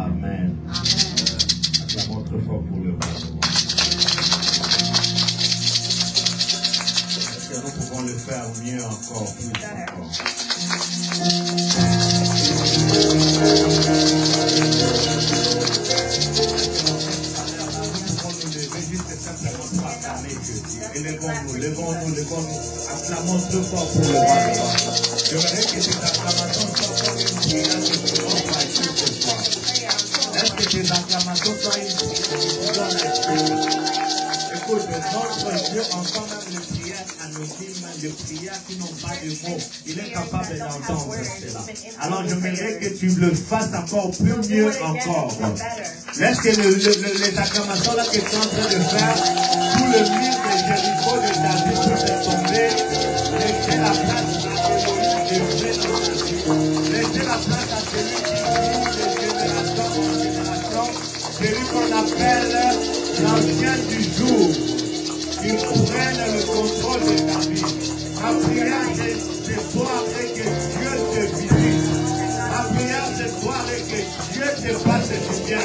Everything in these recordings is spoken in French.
Amen. Acclamons très fort pour le roi. Est-ce que nous pouvons le faire mieux encore, plus encore? Levons-nous, acclamons très fort pour le roi. J'aimerais que cette acclamation soit comme une prière que nous devons faire ce soir. Est-ce que ces acclamations soient une prière? Écoute, notre Dieu entend même les prières anonymes, les prières qui n'ont pas de mots. Il est capable d'entendre cela. Alors j'aimerais que tu le fasses encore plus mieux encore. Est-ce que les acclamations là que tu es en train de faire, tout le mur de Jéricho de David peut se tomber, laissez la place à Élohim de Dieu dans ta vie. Laissez la place à celui qui vit de génération en génération, celui qu'on appelle l'ancien du jour, qui prenne le contrôle de ta vie. Ma prière ce soir est que Dieu te visite. Ma prière ce soir est que Dieu te fasse du bien.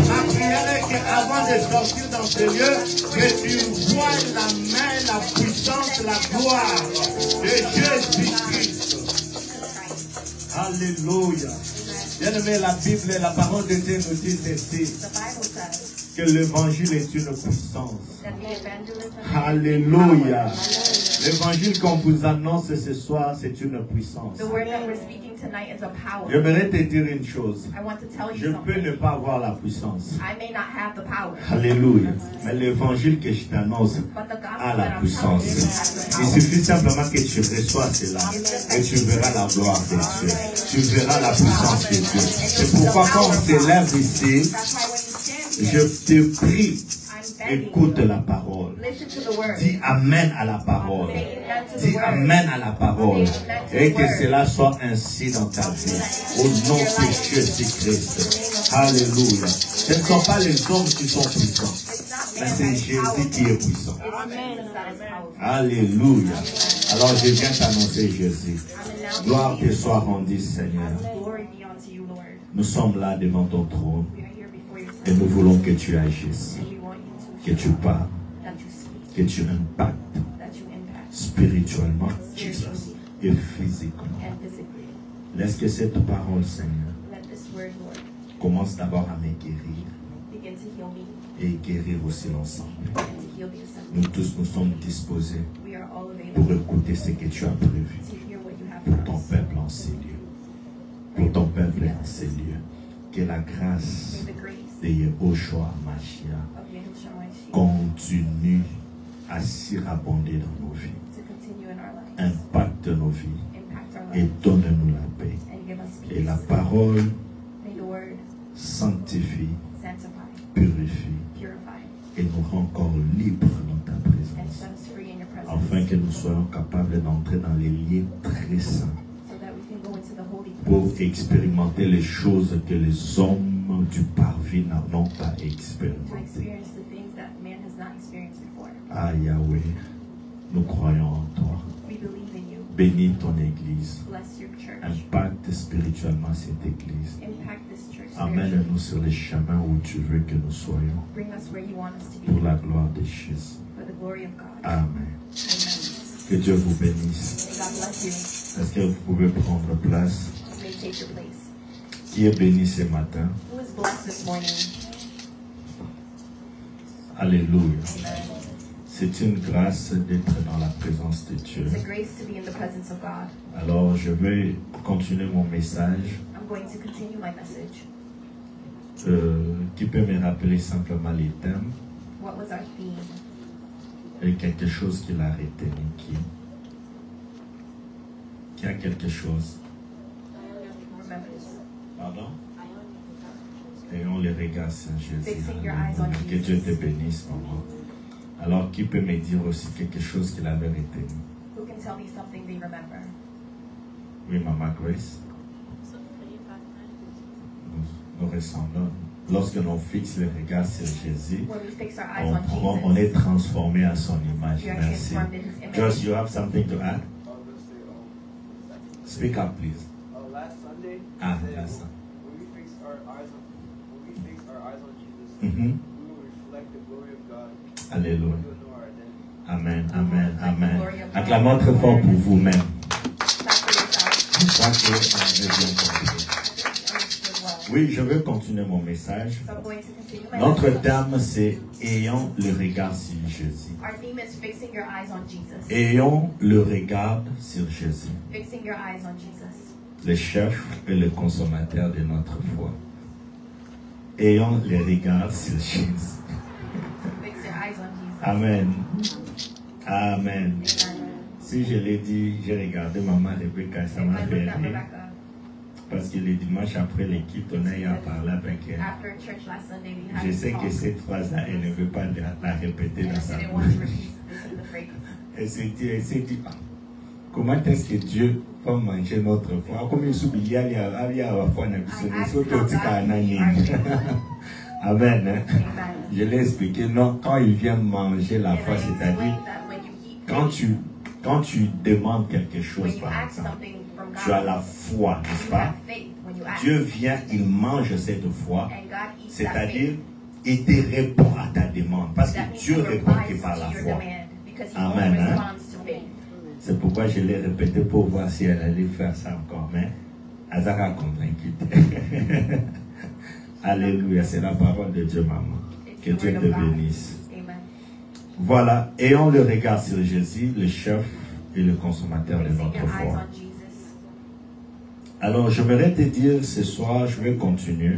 Ma prière est qu'avant de sortir dans ce lieu, que tu vois la main, la puissance, la gloire de Jésus-Christ. Alléluia. Bien-aimé, la Bible et la parole de Dieu nous disent ici que l'évangile est une puissance. Alléluia. L'évangile qu'on vous annonce ce soir, c'est une puissance. J'aimerais te dire une chose. Je peux ne pas avoir la puissance. Alléluia. Mais l'évangile que je t'annonce a la puissance. Il suffit simplement que tu reçois cela et tu verras la gloire de Dieu. Tu verras la puissance de Dieu. C'est pourquoi quand on s'élève ici, je te prie, écoute la parole. Dis amen à la parole. Dis amen à la parole. Et que cela soit ainsi dans ta vie. Au nom de Jésus-Christ. Alléluia. Ce ne sont pas les hommes qui sont puissants, mais c'est Jésus qui est puissant. Alléluia. Alors je viens t'annoncer Jésus. Gloire te soit rendue, Seigneur. Nous sommes là devant ton trône. Et nous voulons que tu agisses, que tu parles, que tu impactes spirituellement, Jesus, et physiquement. Laisse que cette parole, Seigneur, commence d'abord à me guérir et guérir aussi l'ensemble. Nous tous nous sommes disposés pour écouter ce que tu as prévu pour ton peuple en ces lieux. Pour ton peuple en ces lieux. Que la grâce de Yehoshua Mashiach continue à surabonder dans nos vies, impacte nos vies et donne-nous la paix. Et la parole sanctifie, purifie et nous rend encore libres dans ta présence, afin que nous soyons capables d'entrer dans les lieux très saints pour expérimenter les choses que les hommes du parvis n'ont pas expérimenté. Ah Yahweh, nous croyons en toi. Bénis ton église. Impacte spirituellement cette église. Amène-nous sur les chemins où tu veux que nous soyons. Pour la gloire de Jésus. Amen. Que Dieu vous bénisse. Est-ce que vous pouvez prendre place? Qui est béni ce matin? Alléluia. C'est une grâce d'être dans la présence de Dieu. Alors je vais continuer mon message. Qui peut me rappeler simplement les thèmes? Et quelque chose qui l'a retenu. Qui a quelque chose? Pardon? Ayons les regards sur Jésus. Que Dieu te bénisse, maman. Alors, qui peut me dire aussi quelque chose qu'il avait retenu? Oui, Maman Grace. Nous ressemblons. Lorsque l'on fixe les regards sur Jésus, on est transformé à son image. Merci. Josh, you have something to add? Speak up, please. Last Sunday, last Sunday. when we fixed our eyes on Mhm. Alléluia. Amen, amen, amen. Acclamons très fort pour vous-même. Je crois que on avait bien compris. Oui, je veux continuer mon message. Notre thème, c'est ayons le regard sur Jésus. Ayons le regard sur Jésus. Le chef et le consommateur de notre foi. Ayons le regard sur Jésus. Amen. Amen. Si je l'ai dit, j'ai regardé maman Rebecca, ça m'a fait rire. Parce que le dimanche après l'équipe, on a parlé avec elle. Je sais que cette phrase-là, elle ne veut pas la répéter dans sa bouche. Elle s'est dit, comment est-ce que Dieu va manger notre foi? Comme il s'oublie, il y a la foi Amen. Hein? Je l'ai expliqué. Non, quand il vient manger la foi, c'est-à-dire quand tu demandes quelque chose, par exemple, tu as la foi, n'est-ce pas? Dieu vient, il mange cette foi, c'est-à-dire il te répond à ta demande, parce que Dieu répond que par la foi. Amen. Hein? C'est pourquoi je l'ai répété pour voir si elle allait faire ça encore, mais Azara a convaincu. Alléluia, c'est la parole de Dieu, maman. Que Dieu te bénisse. Voilà, ayons le regard sur Jésus, le chef et le consommateur de notre foi. Alors, je voudrais te dire ce soir, je vais continuer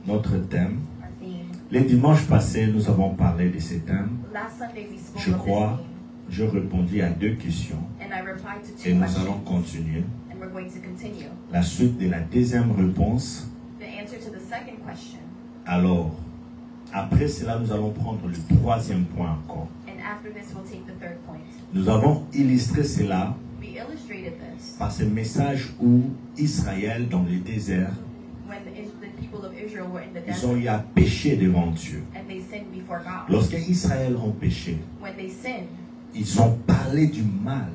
notre thème. Les dimanches passés, nous avons parlé de ce thème. Je crois, je répondis à 2 questions et nous allons continuer. La suite de la deuxième réponse. Alors, après cela, nous allons prendre le 3e point encore. Nous avons illustré cela par ce message où Israël, dans le désert, ils ont eu à pécher devant Dieu. Lorsque Israël ont péché, ils ont parlé du mal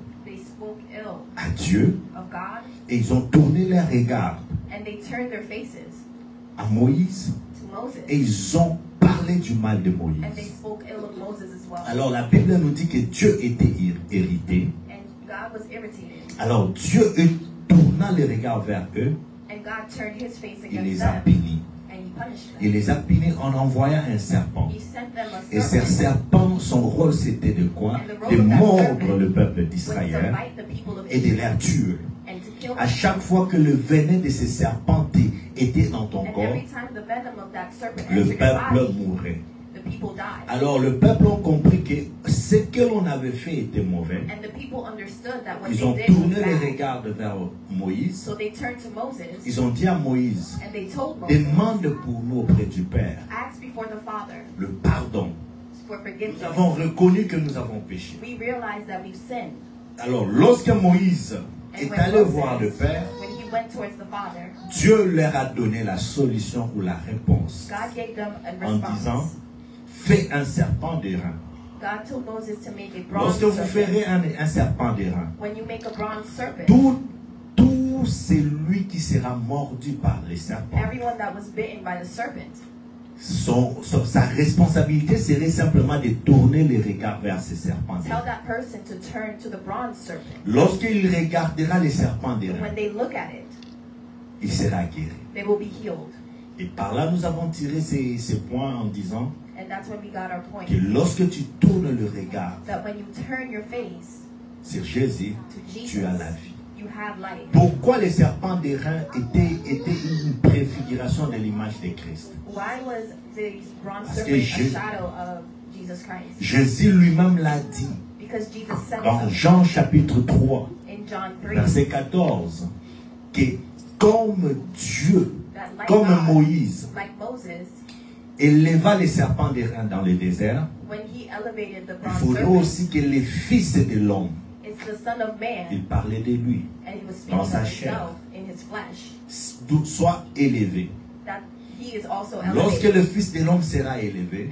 à Dieu et ils ont tourné leur regard à Moïse et ils ont parlé du mal de Moïse. Alors la Bible nous dit que Dieu était irrité. Alors Dieu tourna le regard vers eux. Il les a punis. Il les a punis en envoyant un serpent. Et ce serpent, son rôle c'était de quoi? De mordre le peuple d'Israël et de les tuer. À chaque fois que le venin de ce serpent était dans ton corps, le peuple mourait. Alors le peuple a compris que ce que l'on avait fait était mauvais. Ils ont tourné les regards vers Moïse. Ils ont dit à Moïse, demande pour nous auprès du Père le pardon. Nous avons reconnu que nous avons péché. Alors lorsque Moïse est allé voir le Père, Dieu leur a donné la solution ou la réponse en disant, fais un serpent d'airain. Lorsque vous ferez un serpent d'airain, tout celui qui sera mordu par les serpents, sa responsabilité serait simplement de tourner les regards vers ces serpents d'airain. Lorsqu'il regardera les serpents d'airain, il sera guéri. Et par là, nous avons tiré ces points en disant que lorsque tu tournes le regard sur Jésus, tu as la vie. Pourquoi les serpents d'airain étaient une préfiguration de l'image de Christ? Parce que Jésus lui-même l'a dit dans Jean chapitre 3, verset 14, que comme Dieu, comme Moïse, éleva les serpents d'airain dans le désert, il faudrait aussi que les fils de l'homme, il parlait de lui, dans sa chair, soit élevé. Lorsque le Fils de l'homme sera élevé,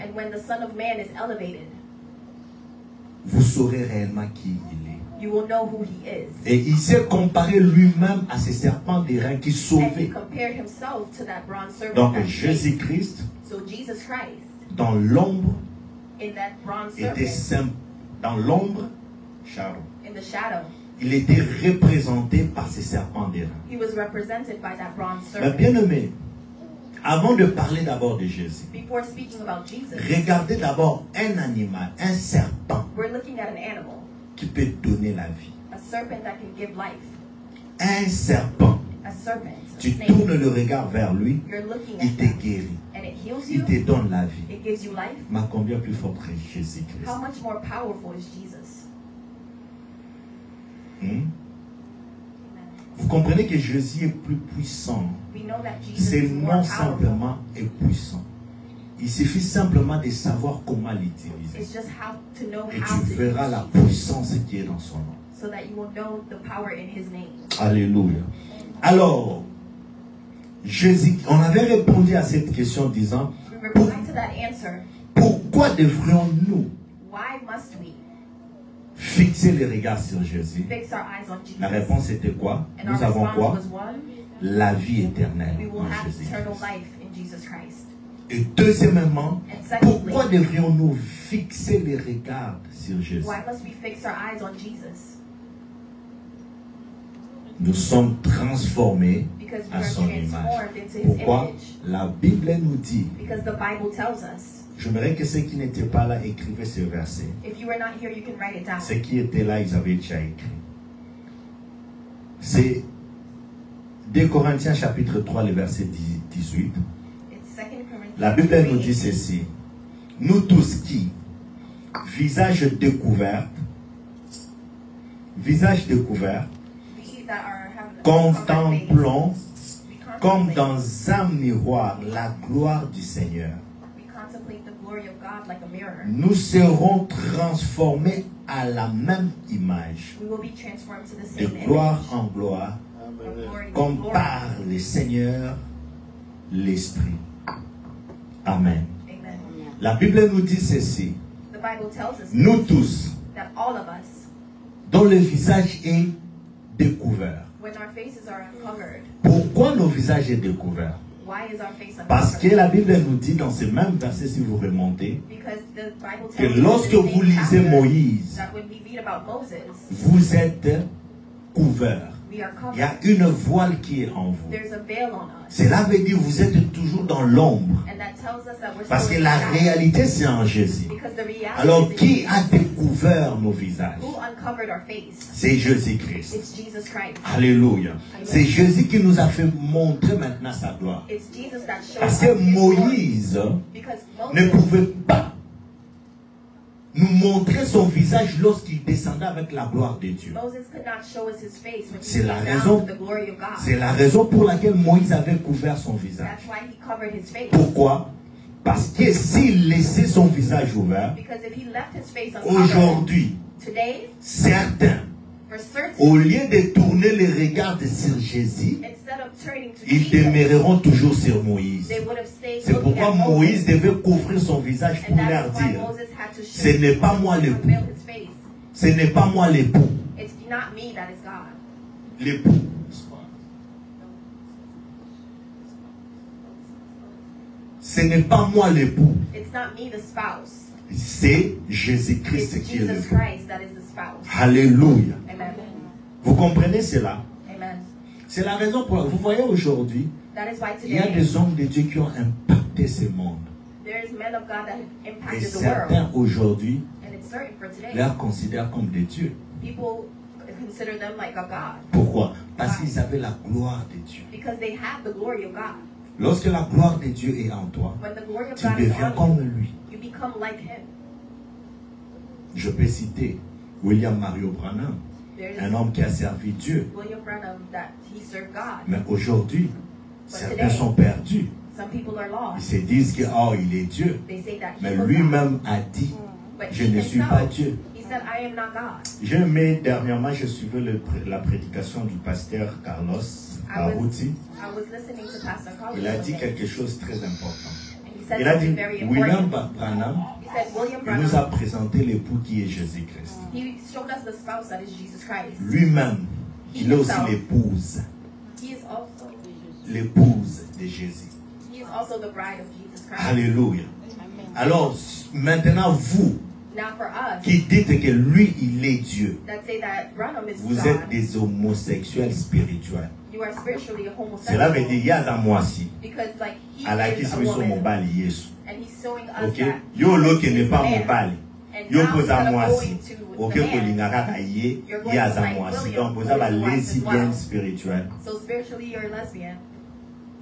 vous saurez réellement qui il est. you will know who he is. Et il s'est comparé lui-même à ces serpents d'airain qui And he sauvaient. compared himself to that bronze serpent. Donc that Jésus-Christ, saved. So Jesus Christ, dans l'ombre, in that bronze était serpent, dans l'ombre, shadow. in the shadow, Il était représenté par ces serpents d'airain. he was represented by that bronze Mais serpent. bien aimé, avant de parler d'abord de Jésus, Before speaking about Jesus, regardez d'abord un animal, un serpent we're looking at an animal, qui peut donner la vie. a serpent that can give life. Un serpent, A serpent, a tu snake. tournes le regard vers lui, You're looking il at te that, guérit, and it heals il you. te donne la vie. It gives you life. Mais combien plus fort est Jésus-Christ? How much more powerful is Jesus? Hmm? Amen. Vous comprenez que Jésus est plus puissant. We know that Jesus C'est is more non powerful. simplement est puissant. Il suffit simplement de savoir comment l'utiliser. It's just how to know Et how tu to verras use la Jesus, puissance qui est dans son nom. so that you will know the power in his name. Alléluia. Alors, Jésus, on avait répondu à cette question en disant, We replied to that answer. pourquoi devrions-nous Why must we fixer les regards sur Jésus? fix our eyes on Jesus? La réponse était quoi? And our Nous avons response quoi? was one, La vie éternelle we will en have Jésus. eternal life in Jesus Christ. Et deuxièmement, And secondly, pourquoi devrions-nous fixer les regards sur Jésus? why must we fix our eyes on Jesus? Nous sommes transformés Because we à are son image. transformed into his Pourquoi? image. La Bible nous dit, Because the Bible tells us. j'aimerais que ceux qui n'étaient pas là écrivaient ce verset. If you were not here, you can write it down. Ceux qui étaient là, ils avaient déjà écrit. C'est 2 Corinthiens chapitre 3, le verset 18. It's 2 Corinthians. La Bible nous 3. dit ceci. Nous tous qui, visage découvert, We that are having a covered face, contemplons we comme contemplate- dans un miroir la gloire du Seigneur. we contemplate the glory of God like a mirror. Nous serons transformés à la même image, We will be transformed to the de same gloire image. en gloire, From glory to comme glory. par le Seigneur l'Esprit. Amen. Amen. La Bible nous dit ceci. The Bible tells us Nous tous, that all of us, dont le visage est découvert. when our faces are uncovered, Pourquoi nos visages est découvert? why is our face Parce que uncovered? la Bible nous dit dans ce même verset, si vous remontez, Because the Bible que tells us lorsque in the vous same lisez chapter Moïse, that when we read about Moses, vous êtes couverts. we are Il y a covered. une voile qui est en vous. There's a veil on us. Cela veut dire que vous êtes toujours dans l'ombre. And that tells us that we're Parce que still in la the shadow. réalité, c'est en Jésus. Because the reality Alors, is in qui Jesus. a découvert nos visages? Who uncovered our face? C'est Jésus-Christ. It's Jesus Christ. Alléluia. C'est Jésus qui nous a fait montrer maintenant sa gloire. It's Jesus that shows Parce us que his glory. Moïse Because ne Moses pouvait pas nous montrer son visage lorsqu'il descendait avec la gloire de Dieu. could not show us his face when he C'est la came down raison- with the glory of God. C'est la raison pour laquelle Moïse avait couvert son visage. That's why he covered his face. Pourquoi? Parce que s'il laissait son visage ouvert, Because if he left his face uncovered, aujourd'hui, today, certains, for certain, au lieu de tourner les regards sur Jésus, instead of turning to ils Jesus, demeureront toujours sur Moïse. they would have stayed C'est looking pourquoi at Moïse Moses. devait couvrir son visage And pour leur that's why dire, Moses had to ce n'est pas moi l'époux, unveil his face. ce n'est pas moi l'époux, It's not me that is God. l'époux. Ce n'est pas moi l'époux, It's not me the spouse. c'est Jésus-Christ It's qui est Jesus l'époux. Christ that is the spouse. Alléluia. Amen. Vous comprenez cela? Amen. C'est la raison pour laquelle, vous voyez aujourd'hui, That is why il y a today des hommes de Dieu qui ont impacté ce monde. there is men of God that have Et impacted the certains world. aujourd'hui And it's certain for today. les considèrent comme des dieux. People consider them like a God. Pourquoi? Parce qu'ils avaient la gloire de Dieu. Because they have the glory of God. Lorsque la gloire de Dieu est en toi, When the glory of tu God is deviens on comme you, lui. you become like him. Je peux citer William Mario Branham, There's un homme qui a servi Dieu. William Branham that he served God. Mais aujourd'hui, certains sont perdus. Some people are Ils lost. se disent que oh, il est Dieu. They say that he Mais was God. lui-même a dit, But je he ne suis pas himself, Dieu. he said, I am not God. J'ai aimé dernièrement, je suivais la prédication du pasteur Carlos Baruti. I was listening to Pastor Carlos. Il a dit today, quelque chose de très important. and he said Il a dit, something very William important. Branham, He said William il nous a Branham, présenté l'époux qui est Jésus-Christ. he showed us the spouse that is Jesus Christ. Lui-même, il est aussi himself. l'épouse. He is also L'épouse de Jésus. he is also the bride of Jesus Christ. Alléluia. Alors, maintenant, vous Now for us qui dites que lui, il est Dieu, that say that Branham is vous God, êtes des homosexuels spirituels. you are spiritually a Cela veut dire, homosexual. il y a à moi si. Because like he À la is a question, ils sont woman, mobile, Yesu. and he's showing us Ok? that Yo, lo qui he n'est is pas a man. mobile. And Yo, now pose à instead moi of si. going to Ok, the man, kolinga kaka yé, you're going il y a to à like moi si. William, Donc, vous who avez is la wife as lesbienne well. spirituelle. So spiritually you're a lesbian.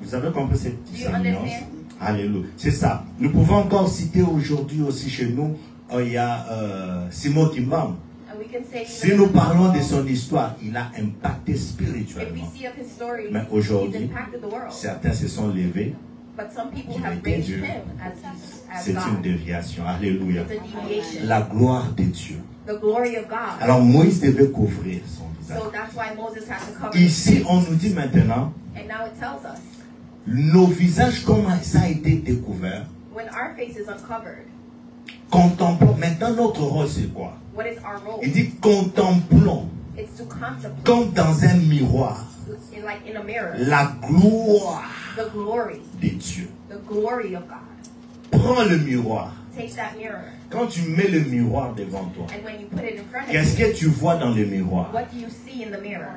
Vous avez compris cette Do you nuance? understand? Alléluia. C'est ça. Nous pouvons encore citer aujourd'hui aussi chez nous, il y a Simon Kimbam. And we can say Si nous parlons de son histoire, il a impacté if we spirituellement. see of his story, Mais he's aujourd'hui, impacted the world. certains se sont levés. But some people Il have était raised Dieu. him as C'est une God. déviation. Alléluia. It's a deviation. La gloire de Dieu. The glory of God. Alors Moïse devait couvrir son visage. So that's why Moses had to cover his Ici, face. on nous dit maintenant, And now it tells us, nos visages, comment ça a été découvert, when our face is uncovered, contemplons. Maintenant, notre rôle, c'est quoi? what is our role? Il dit contemplons, It's to contemplate, comme dans un miroir, like in a mirror, la gloire the glory de Dieu. of God. Prends le miroir. Take that mirror, Quand tu mets le miroir devant toi, and when you put it in front of qu'est-ce you, que tu vois dans le miroir? what do you see in the mirror?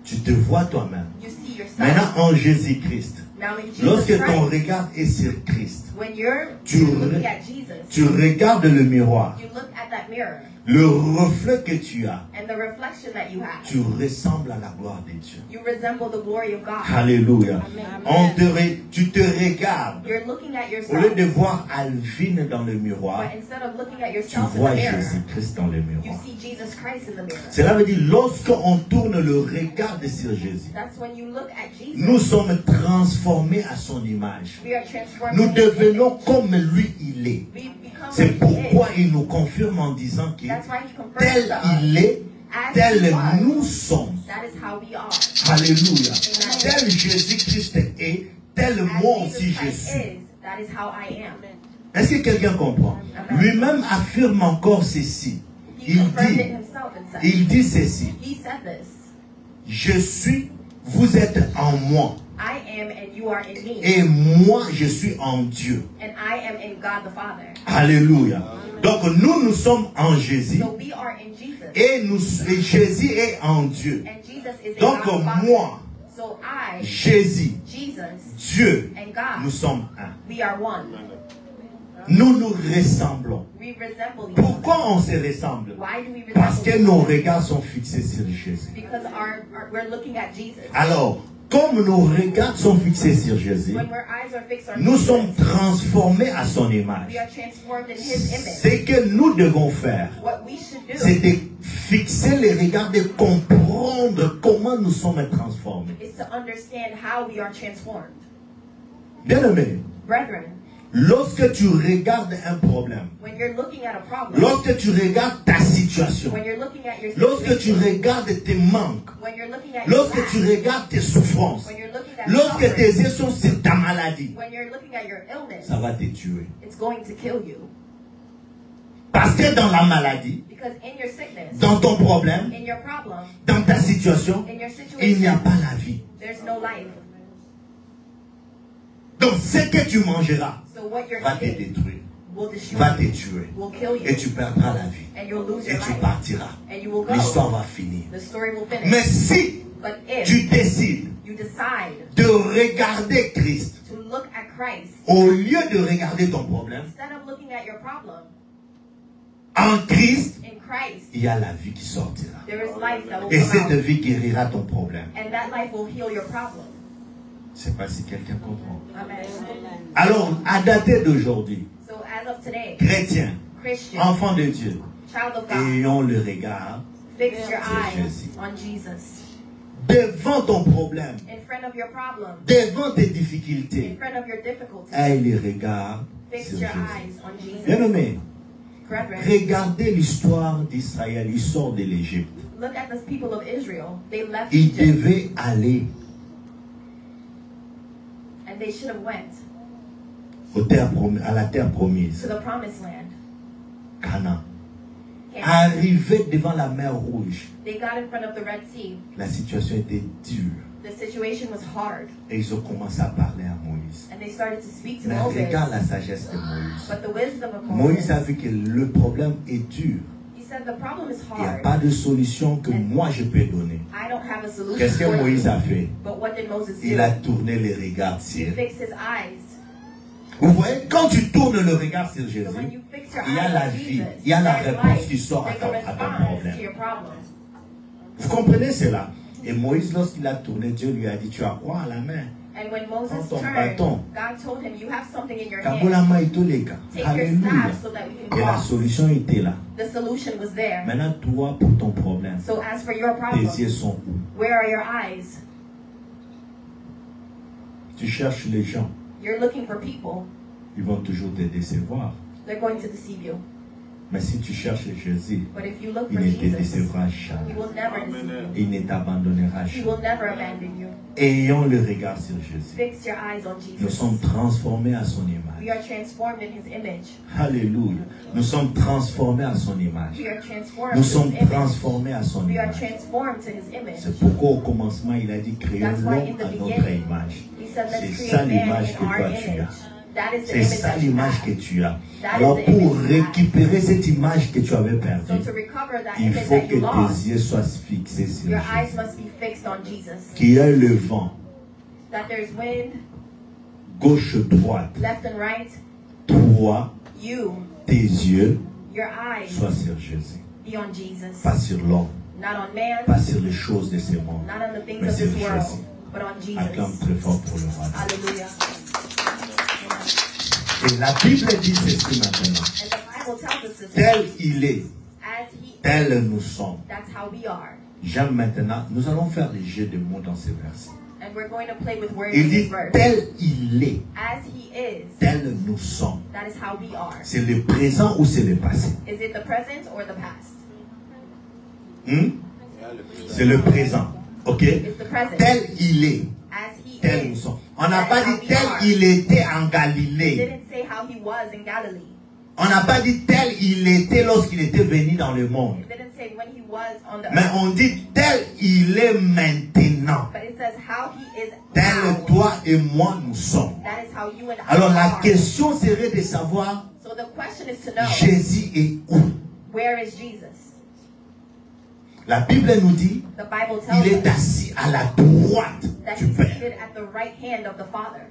Tu te vois toi-même. You see yourself. Maintenant, en Jésus-Christ, Now in Jesus lorsque ton Christ, regard est sur Christ, when you're tu looking at Jesus, tu regardes le miroir, you look at that mirror, le reflet que tu as, and the reflection that you have, tu ressembles à la gloire de Dieu. you resemble the glory of God. Alléluia. Amen. Tu te regardes. You're looking at Au yourself, lieu de voir Alvin dans le miroir, but instead of looking at tu yourself in vois the mirror, Jésus-Christ dans le you miroir. see Jesus Christ in the mirror. Cela veut dire, lorsqu'on tourne le regard sur Jésus, That's when you look at Jesus. nous sommes transformés à son image. We are transformed. Nous into His devenons image. comme lui il est. We become C'est like He pourquoi is. il nous confirme en disant que That's why He confirms tel to us il est, as tel He was. nous sommes. That is how we are. Alléluia. Amen. Tel Jésus-Christ est, tel As moi Jesus aussi je Christ suis. is, that is how I am. Est-ce que quelqu'un comprend? Amen. Lui-même affirme encore ceci. He confirmed it himself and said, Il dit ceci. He said this. Je suis, vous êtes en moi. I am and you are in me. Et moi, je suis en Dieu. And I am in God the Father. Alléluia. Donc nous sommes en Jésus. So we are in Jesus. Et Jésus est en Dieu. And Jesus is in Donc God the Father. moi, So I, Jésus, Jesus, Dieu, and God, nous sommes un. we are one. Nous nous ressemblons. We resemble each other. Pourquoi on se ressemble? Why do we resemble Parce que each nos other? regards sont fixés sur Jésus. Because we're looking at Jesus. Alors, comme nos regards sont fixés sur Jésus, When our eyes are fixed on nous Jesus, sommes transformés à son image. we are transformed in His image. Ce que nous devons faire, What we should do c'est de fixer les regards, de comprendre comment nous sommes transformés. is to understand how we are transformed. Bien-aimé, Brethren, lorsque tu regardes un problème, when you're looking at a problem, lorsque tu regardes ta situation, when you're looking at your lorsque tu situation, regardes tes manques, when you're looking at your lorsque lack, tu regardes tes souffrances, when you're looking at lorsque suffering, tes yeux sont sur ta maladie, when you're looking at your illness, ça va te tuer. it's going to kill you. Parce que dans la maladie, Because in your sickness, dans ton problème, in your problem, dans ta situation, in your il n'y a situation, pas la vie. there's no life. Donc ce que tu mangeras So what you're va te eating détruire, will destroy va te you, tuer. will kill Et you, tu perdras la vie. and you'll lose Et your tu life, partiras. and you will go. L'histoire va finir. The story will finish. Mais si But if tu décides you decide de regarder Christ, to look at Christ, au lieu de regarder ton problème, instead of looking at your problem, en Christ, in Christ, il y a la vie qui sortira. there is life that will Et come cette out, vie guérira ton problème. and that life will heal your problem. Je ne sais pas si quelqu'un comprend. Amen. Alors, à dater d'aujourd'hui, So as of today, chrétiens, Christian, enfants de Dieu, child of God, ayons le regard fix your C'est eyes Jésus. on Jesus. devant ton problème, In front of your problem, devant tes in difficultés. front of your difficulties, Aie les regards fix sur your Jésus. eyes on Jesus. Bien-aimé, Brethren, regardez l'histoire d'Israël. Il sort de l'Égypte. look at the people of Israel. They left Il Egypt, devait aller and they should have went à la terre promise, to the promised land. Canaan. Canaan. Arrivé devant la mer Rouge, They got in front of the Red Sea. la situation était dure. The situation was hard. Et ils ont commencé à parler à Moïse. And they started to speak to Mais Moses. regarde la sagesse de Moïse. But the wisdom of Moïse a Moses, vu que le problème est dur. he said the problem is Il n'y a hard. pas de solution que moi je peux donner. I don't have a solution Qu'est-ce que for Moïse you. a fait? But what did Moses Il do? a tourné les regards He sur. fixed his eyes. Vous voyez, quand tu tournes le regard sur So when Jésus, you fix your il y a eyes la on vie, Jesus, il y a la there's réponse life, qui sort à there's a ton response to problème. your problem. Vous comprenez cela? Et Moïse, lorsqu'il a tourné, Dieu lui a dit, tu as quoi à la main? And when Moses Prends ton turned, bâton. God told him, you have something in your hand. Kabulama et tous les gars. Take your Alléluia. staff so that we can Et la cross. solution était là. The solution was there. Maintenant, toi, pour ton problème, So as for your problem, tes yeux sont où? where are your eyes? Tu cherches les gens, You're looking for people. ils vont toujours te décevoir. They're going to deceive you. Mais si tu cherches Jésus, But if you look il for ne te Jesus, décevra He jamais. will never deceive you. Il ne t'abandonnera He jamais. will never abandon you. Ayons le regard sur Jésus. Fix your eyes on Nous Jesus. sommes transformés à son We image. are transformed in His image. Alléluia. Nous sommes transformés à son image. We are transformed Nous to sommes His image. transformés à son We are image. transformed to His image. C'est pourquoi au commencement, il a dit créons That's why in l'homme the à notre beginning, image. He said, let's C'est create ça man l'image in que our toi tu image. as. That is the C'est image ça that you l'image que have. tu as. That Alors is the image pour you have. récupérer cette image que tu avais So perdue, to recover that il image faut that que you lost, tes yeux soient fixés sur your eyes Jésus. must be fixed on Jesus. Qu'il y ait le vent, That there's wind, gauche, droite. left and right. Toi, You, tes yeux your eyes, soient sur Jésus. be on Jesus. Pas sur l'homme, Not on man, pas sur les choses de ce monde. not on the things Mais of sur this world, Jésus. but on Acclame Jesus. très fort pour le roi. Hallelujah. Et la Bible dit ceci maintenant. And the Bible tells us this. Tel il est, As He is, tel nous sommes. that's how we are. J'aime maintenant, nous allons faire les jeux de mots dans ces versets. And we're going to play with words Il in this dit verse. tel il est, As He is, tel nous sommes. that is how we are. C'est le présent ou c'est le passé? Is it the present or the past? C'est le présent. Ok? It's the present. Tel il est, As He tel nous is. sommes. On n'a That pas is how dit we tel are. il était en It Galilée. didn't say how He was in Galilee. On n'a pas dit tel il était lorsqu'il était venu dans le monde. It didn't say when He was on the Mais earth. on dit tel il est maintenant. But it says how He is Tel now. toi et moi nous sommes. That is how you and I Alors la are. question serait de savoir So the question is to know, Jésus est où? where is Jesus? La Bible nous dit The Bible tells il est us assis à la droite that du He's Père. seated at the right hand of the Father.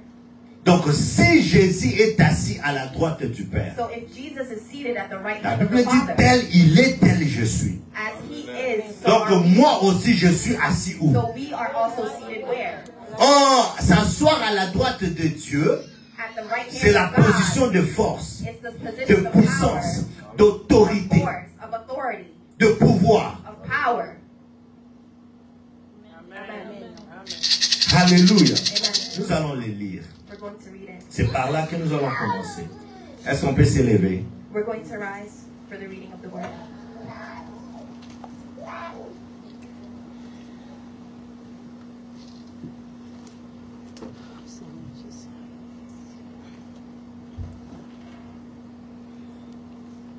Donc si Jésus est assis à la droite du Père, So if Jesus is seated at the right la hand of Bible the dit Father, tel il est, tel je suis. as He is, so Donc are we. moi aussi je suis assis où? So we are also seated where? Or, s'asseoir à la droite de Dieu, At the right c'est la hand of God. position de force, It's the de position of puissance, power, d'autorité, of force, of authority, de pouvoir. of power. Alléluia. Amen. Nous allons les lire. We're going to read it. C'est par là que nous allons commencer. Est-ce qu'on peut s'élever? We're going to rise for the reading of the word.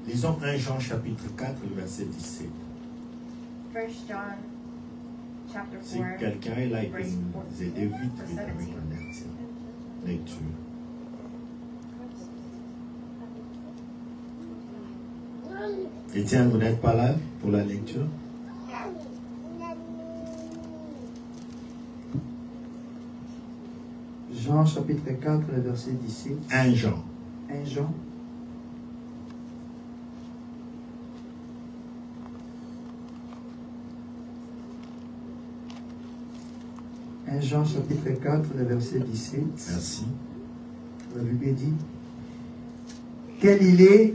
Lisons 1 Jean chapitre 4, le verset 17. 1 John chapter Si 4. quelqu'un est là, il peut verse nous aider vite, verse vite avec 17. la lecture. Étienne, vous n'êtes pas là pour la lecture? Jean chapitre 4, le verset 17. 1 Jean. 1 Jean. Jean chapitre 4, le verset 17. Merci. La Bible dit, tel il est,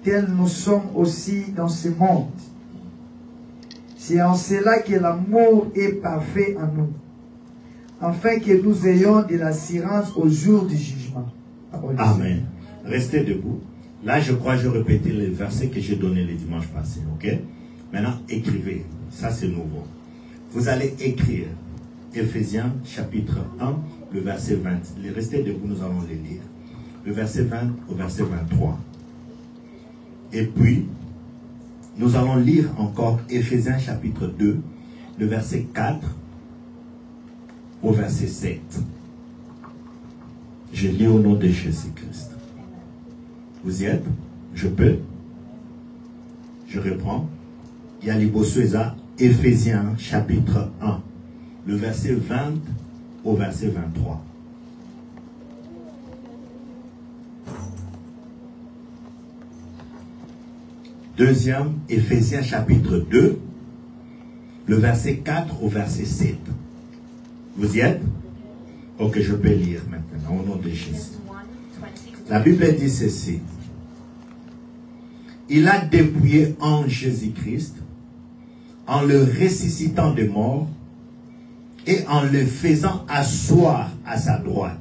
tel nous sommes aussi dans ce monde. C'est en cela que l'amour est parfait en nous, afin que nous ayons de l'assurance au jour du jugement. Amen. Restez debout. Là, je crois que je répétais les versets que j'ai donnés le dimanche passé. Ok? Maintenant, écrivez. Ça, c'est nouveau. Vous allez écrire Éphésiens chapitre 1, le verset 20. Restez debout, nous allons les lire. Le verset 20 au verset 23. Et puis, nous allons lire encore Éphésiens chapitre 2, le verset 4 au verset 7. Je lis au nom de Jésus-Christ. Vous y êtes? Je peux? Je reprends. Il y a l'Ibosueza, Éphésiens chapitre 1, le verset 20 au verset 23. Deuxième, Éphésiens chapitre 2, le verset 4 au verset 7. Vous y êtes? Ok, je peux lire maintenant au nom de Jésus. La Bible dit ceci. Il a dépouillé en Jésus-Christ, en le ressuscitant des morts et en le faisant asseoir à sa droite.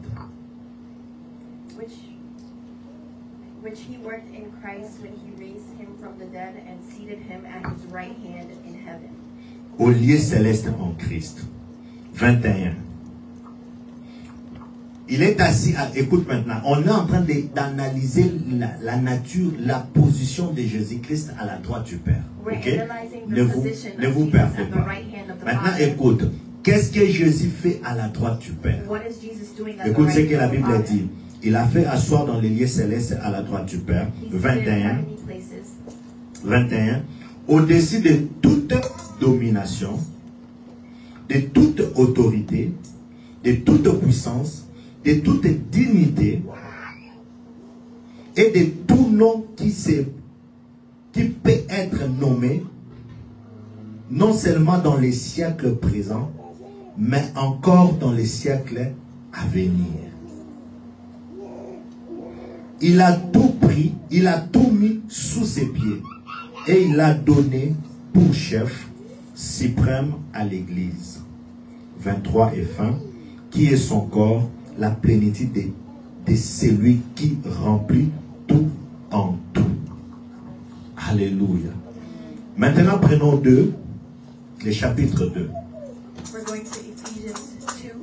Which he worked in Christ when he raised him from the dead and seated him at his right hand in heaven. Au lieu céleste en Christ. 21. Il est assis à... Écoute maintenant, on est en train d'analyser la nature, la position de Jésus-Christ à la droite du Père. Okay? Ne vous perdez pas. Maintenant, écoute. Qu'est-ce que Jésus fait à la droite du Père? Écoute ce que la Bible dit. Il a fait asseoir dans les lieux célestes à la droite du Père. 21. 21. Au-dessus de toute domination, de toute autorité, de toute puissance, de toute dignité et de tout nom qui peut être nommé, non seulement dans les siècles présents, mais encore dans les siècles à venir. Il a tout pris, il a tout mis sous ses pieds et il a donné pour chef suprême à l'Église. 23 et fin, qui est son corps, la plénitude de celui qui remplit tout en tout. Alléluia. Maintenant, prenons le chapitre 2. We're going to Ephesians 2,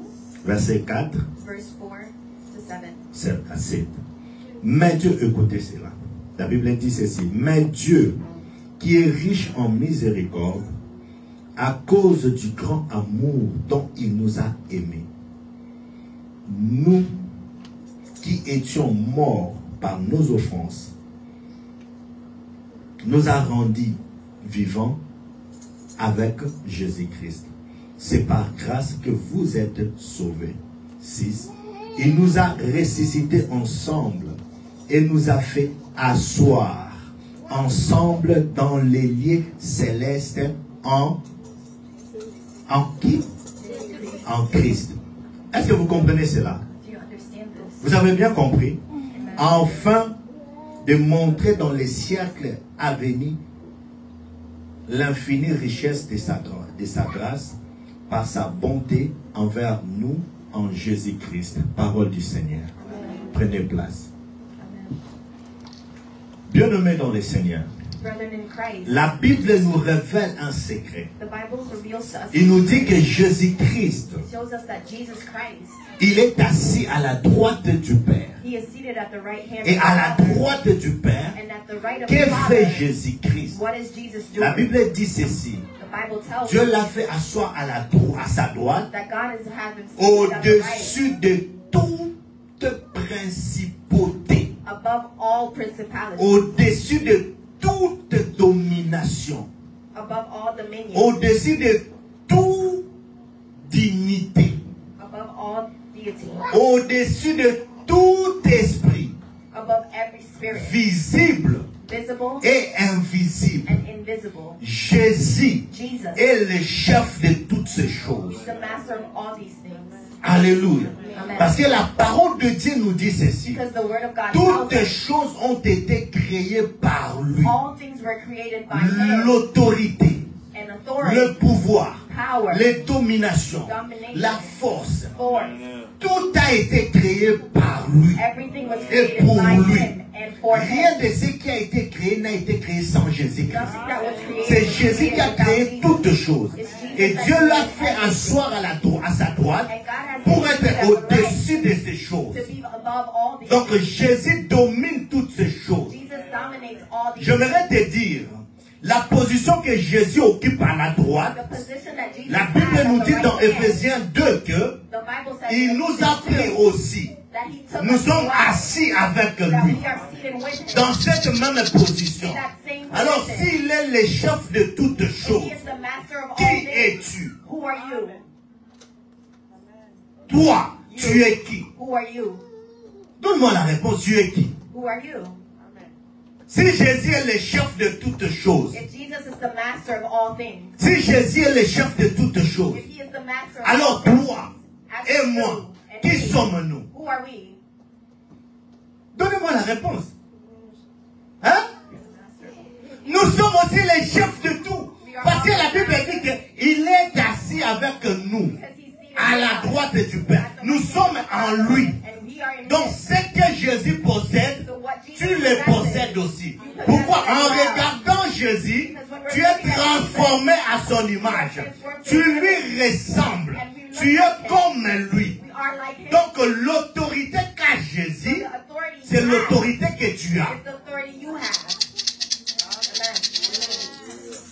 Verset 4. verse 4 to 7. 7 à 7. Mais Dieu, écoutez cela. La Bible dit ceci. Mais Dieu, qui est riche en miséricorde, à cause du grand amour dont il nous a aimés, nous qui étions morts par nos offenses, nous a rendus vivants avec Jésus-Christ. C'est par grâce que vous êtes sauvés. 6. Il nous a ressuscités ensemble et nous a fait asseoir ensemble dans les lieux célestes en qui? En Christ. Est-ce que vous comprenez cela? Vous avez bien compris? Afin de montrer dans les siècles à venir l'infinie richesse de sa grâce par sa bonté envers nous en Jésus-Christ. Parole du Seigneur. Prenez place. Bien-aimés dans le Seigneur, la Bible nous révèle un secret. Il nous dit que Jésus-Christ, il est assis à la droite du Père. Et à la droite du Père, que fait Jésus-Christ? La Bible dit ceci. Dieu l'a fait asseoir à sa droite, au-dessus de toute principauté, au-dessus de toute domination, au-dessus de toute dignité, au-dessus de tout esprit, visible et invisible. Jésus est le chef de toutes ces choses. Alléluia. Parce que la parole de Dieu nous dit ceci. Toutes choses ont été créées par lui. L'autorité, le pouvoir, les dominations, la force. Tout a été créé par lui et pour lui. rien de ce qui a été créé n'a été créé sans Jésus-Christ. Nothing that was created C'est was Jésus qui a created créé without toutes Jesus. choses. It's Jesus Et that Dieu l'a created fait everything. asseoir à sa droite And God has pour made être him at the right au-dessus de ces choses. to be above all these Donc things. Jésus domine toutes ces choses. Jesus dominates all these J'aimerais te dire, la position que Jésus occupe à la droite, The position that Jesus la has Bible at nous the dit right dans hand. Éphésiens 2 que The Bible says il in nous a Ephesians pris 2 aussi. that he took Nous us sommes well, assis avec that lui we are seated with him dans cette même position. in that same Alors position. s'il est le chef de toutes If choses, he is the master of all qui things, es-tu? who are you? Toi, tu es qui? Who are you? Donne-moi la réponse, tu es qui? Who are you? Si Jésus est le chef de toutes choses, If Jesus is the master of all things, si Jésus est le chef de toutes choses, if he is the master of alors all things, toi as et you moi, and qui me, sommes-nous? who are we? Donnez-moi la réponse. Hein? Nous sommes aussi les chefs de tout. Parce que la Bible dit qu'il est assis avec nous Because he's seated à la with us droite du Père. Nous sommes en lui. and we are in Donc him. ce que Jésus possède, So what Jesus tu le possèdes aussi. Pourquoi? En regardant Jésus, tu es transformé à son image. Tu lui ressembles. Tu es comme lui. We are like him. Donc l'autorité qu'a So Jésus, the authority c'est you have l'autorité que tu as. is the authority you have.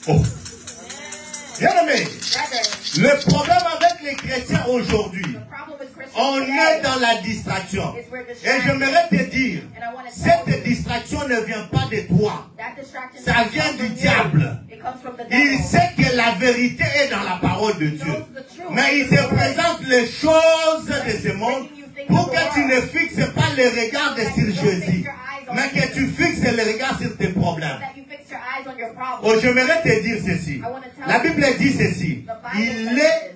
Oh. Bien-aimé, Brethren, le problème avec les chrétiens aujourd'hui, the problem with Christians on today est dans la distraction. is we're Et distracted. j'aimerais te dire, And I want to tell cette you, distraction ne vient pas de toi. that distraction Ça doesn't vient come du from you. diable. It comes from the Il devil. sait que la vérité est dans la parole de He Dieu. knows the truth. Mais il te présente les choses de ce monde pour que tu ne fixes pas le regard sur Jésus, mais que tu fixes le regard sur tes problèmes. That you fix your eyes on your problem. Oh, j'aimerais te dire ceci. La Bible dit ceci. The Bible Il says est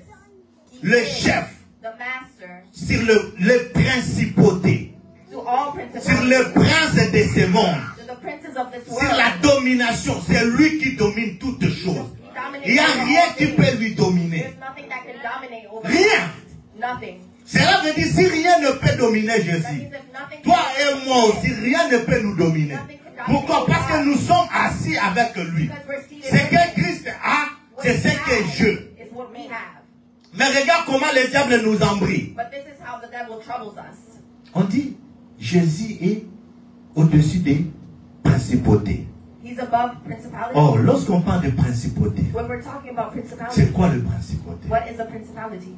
this. le He is chef the master sur les principautés, to all sur le principalities, prince de ce monde, to the princes of this sur la world. domination. C'est lui qui domine toutes choses. He dominates Il n'y a over rien all qui things. peut lui dominer. There's nothing that can dominate over Rien. him. Nothing. Cela veut dire si rien ne peut dominer That Jésus, means if nothing toi can et moi aussi, rien ne peut nous dominer. Pourquoi? Parce que nous sommes assis avec lui. because we're seated Ce with him. que Christ a, What c'est he ce que has je. is what we have. Mais regarde comment le diable nous embrouille. But this is how the devil troubles us. On dit, Jésus est au-dessus des principautés. He's above principality. Or, lorsqu'on parle de principauté, When we're talking about principality, c'est quoi le principauté? what is a principality?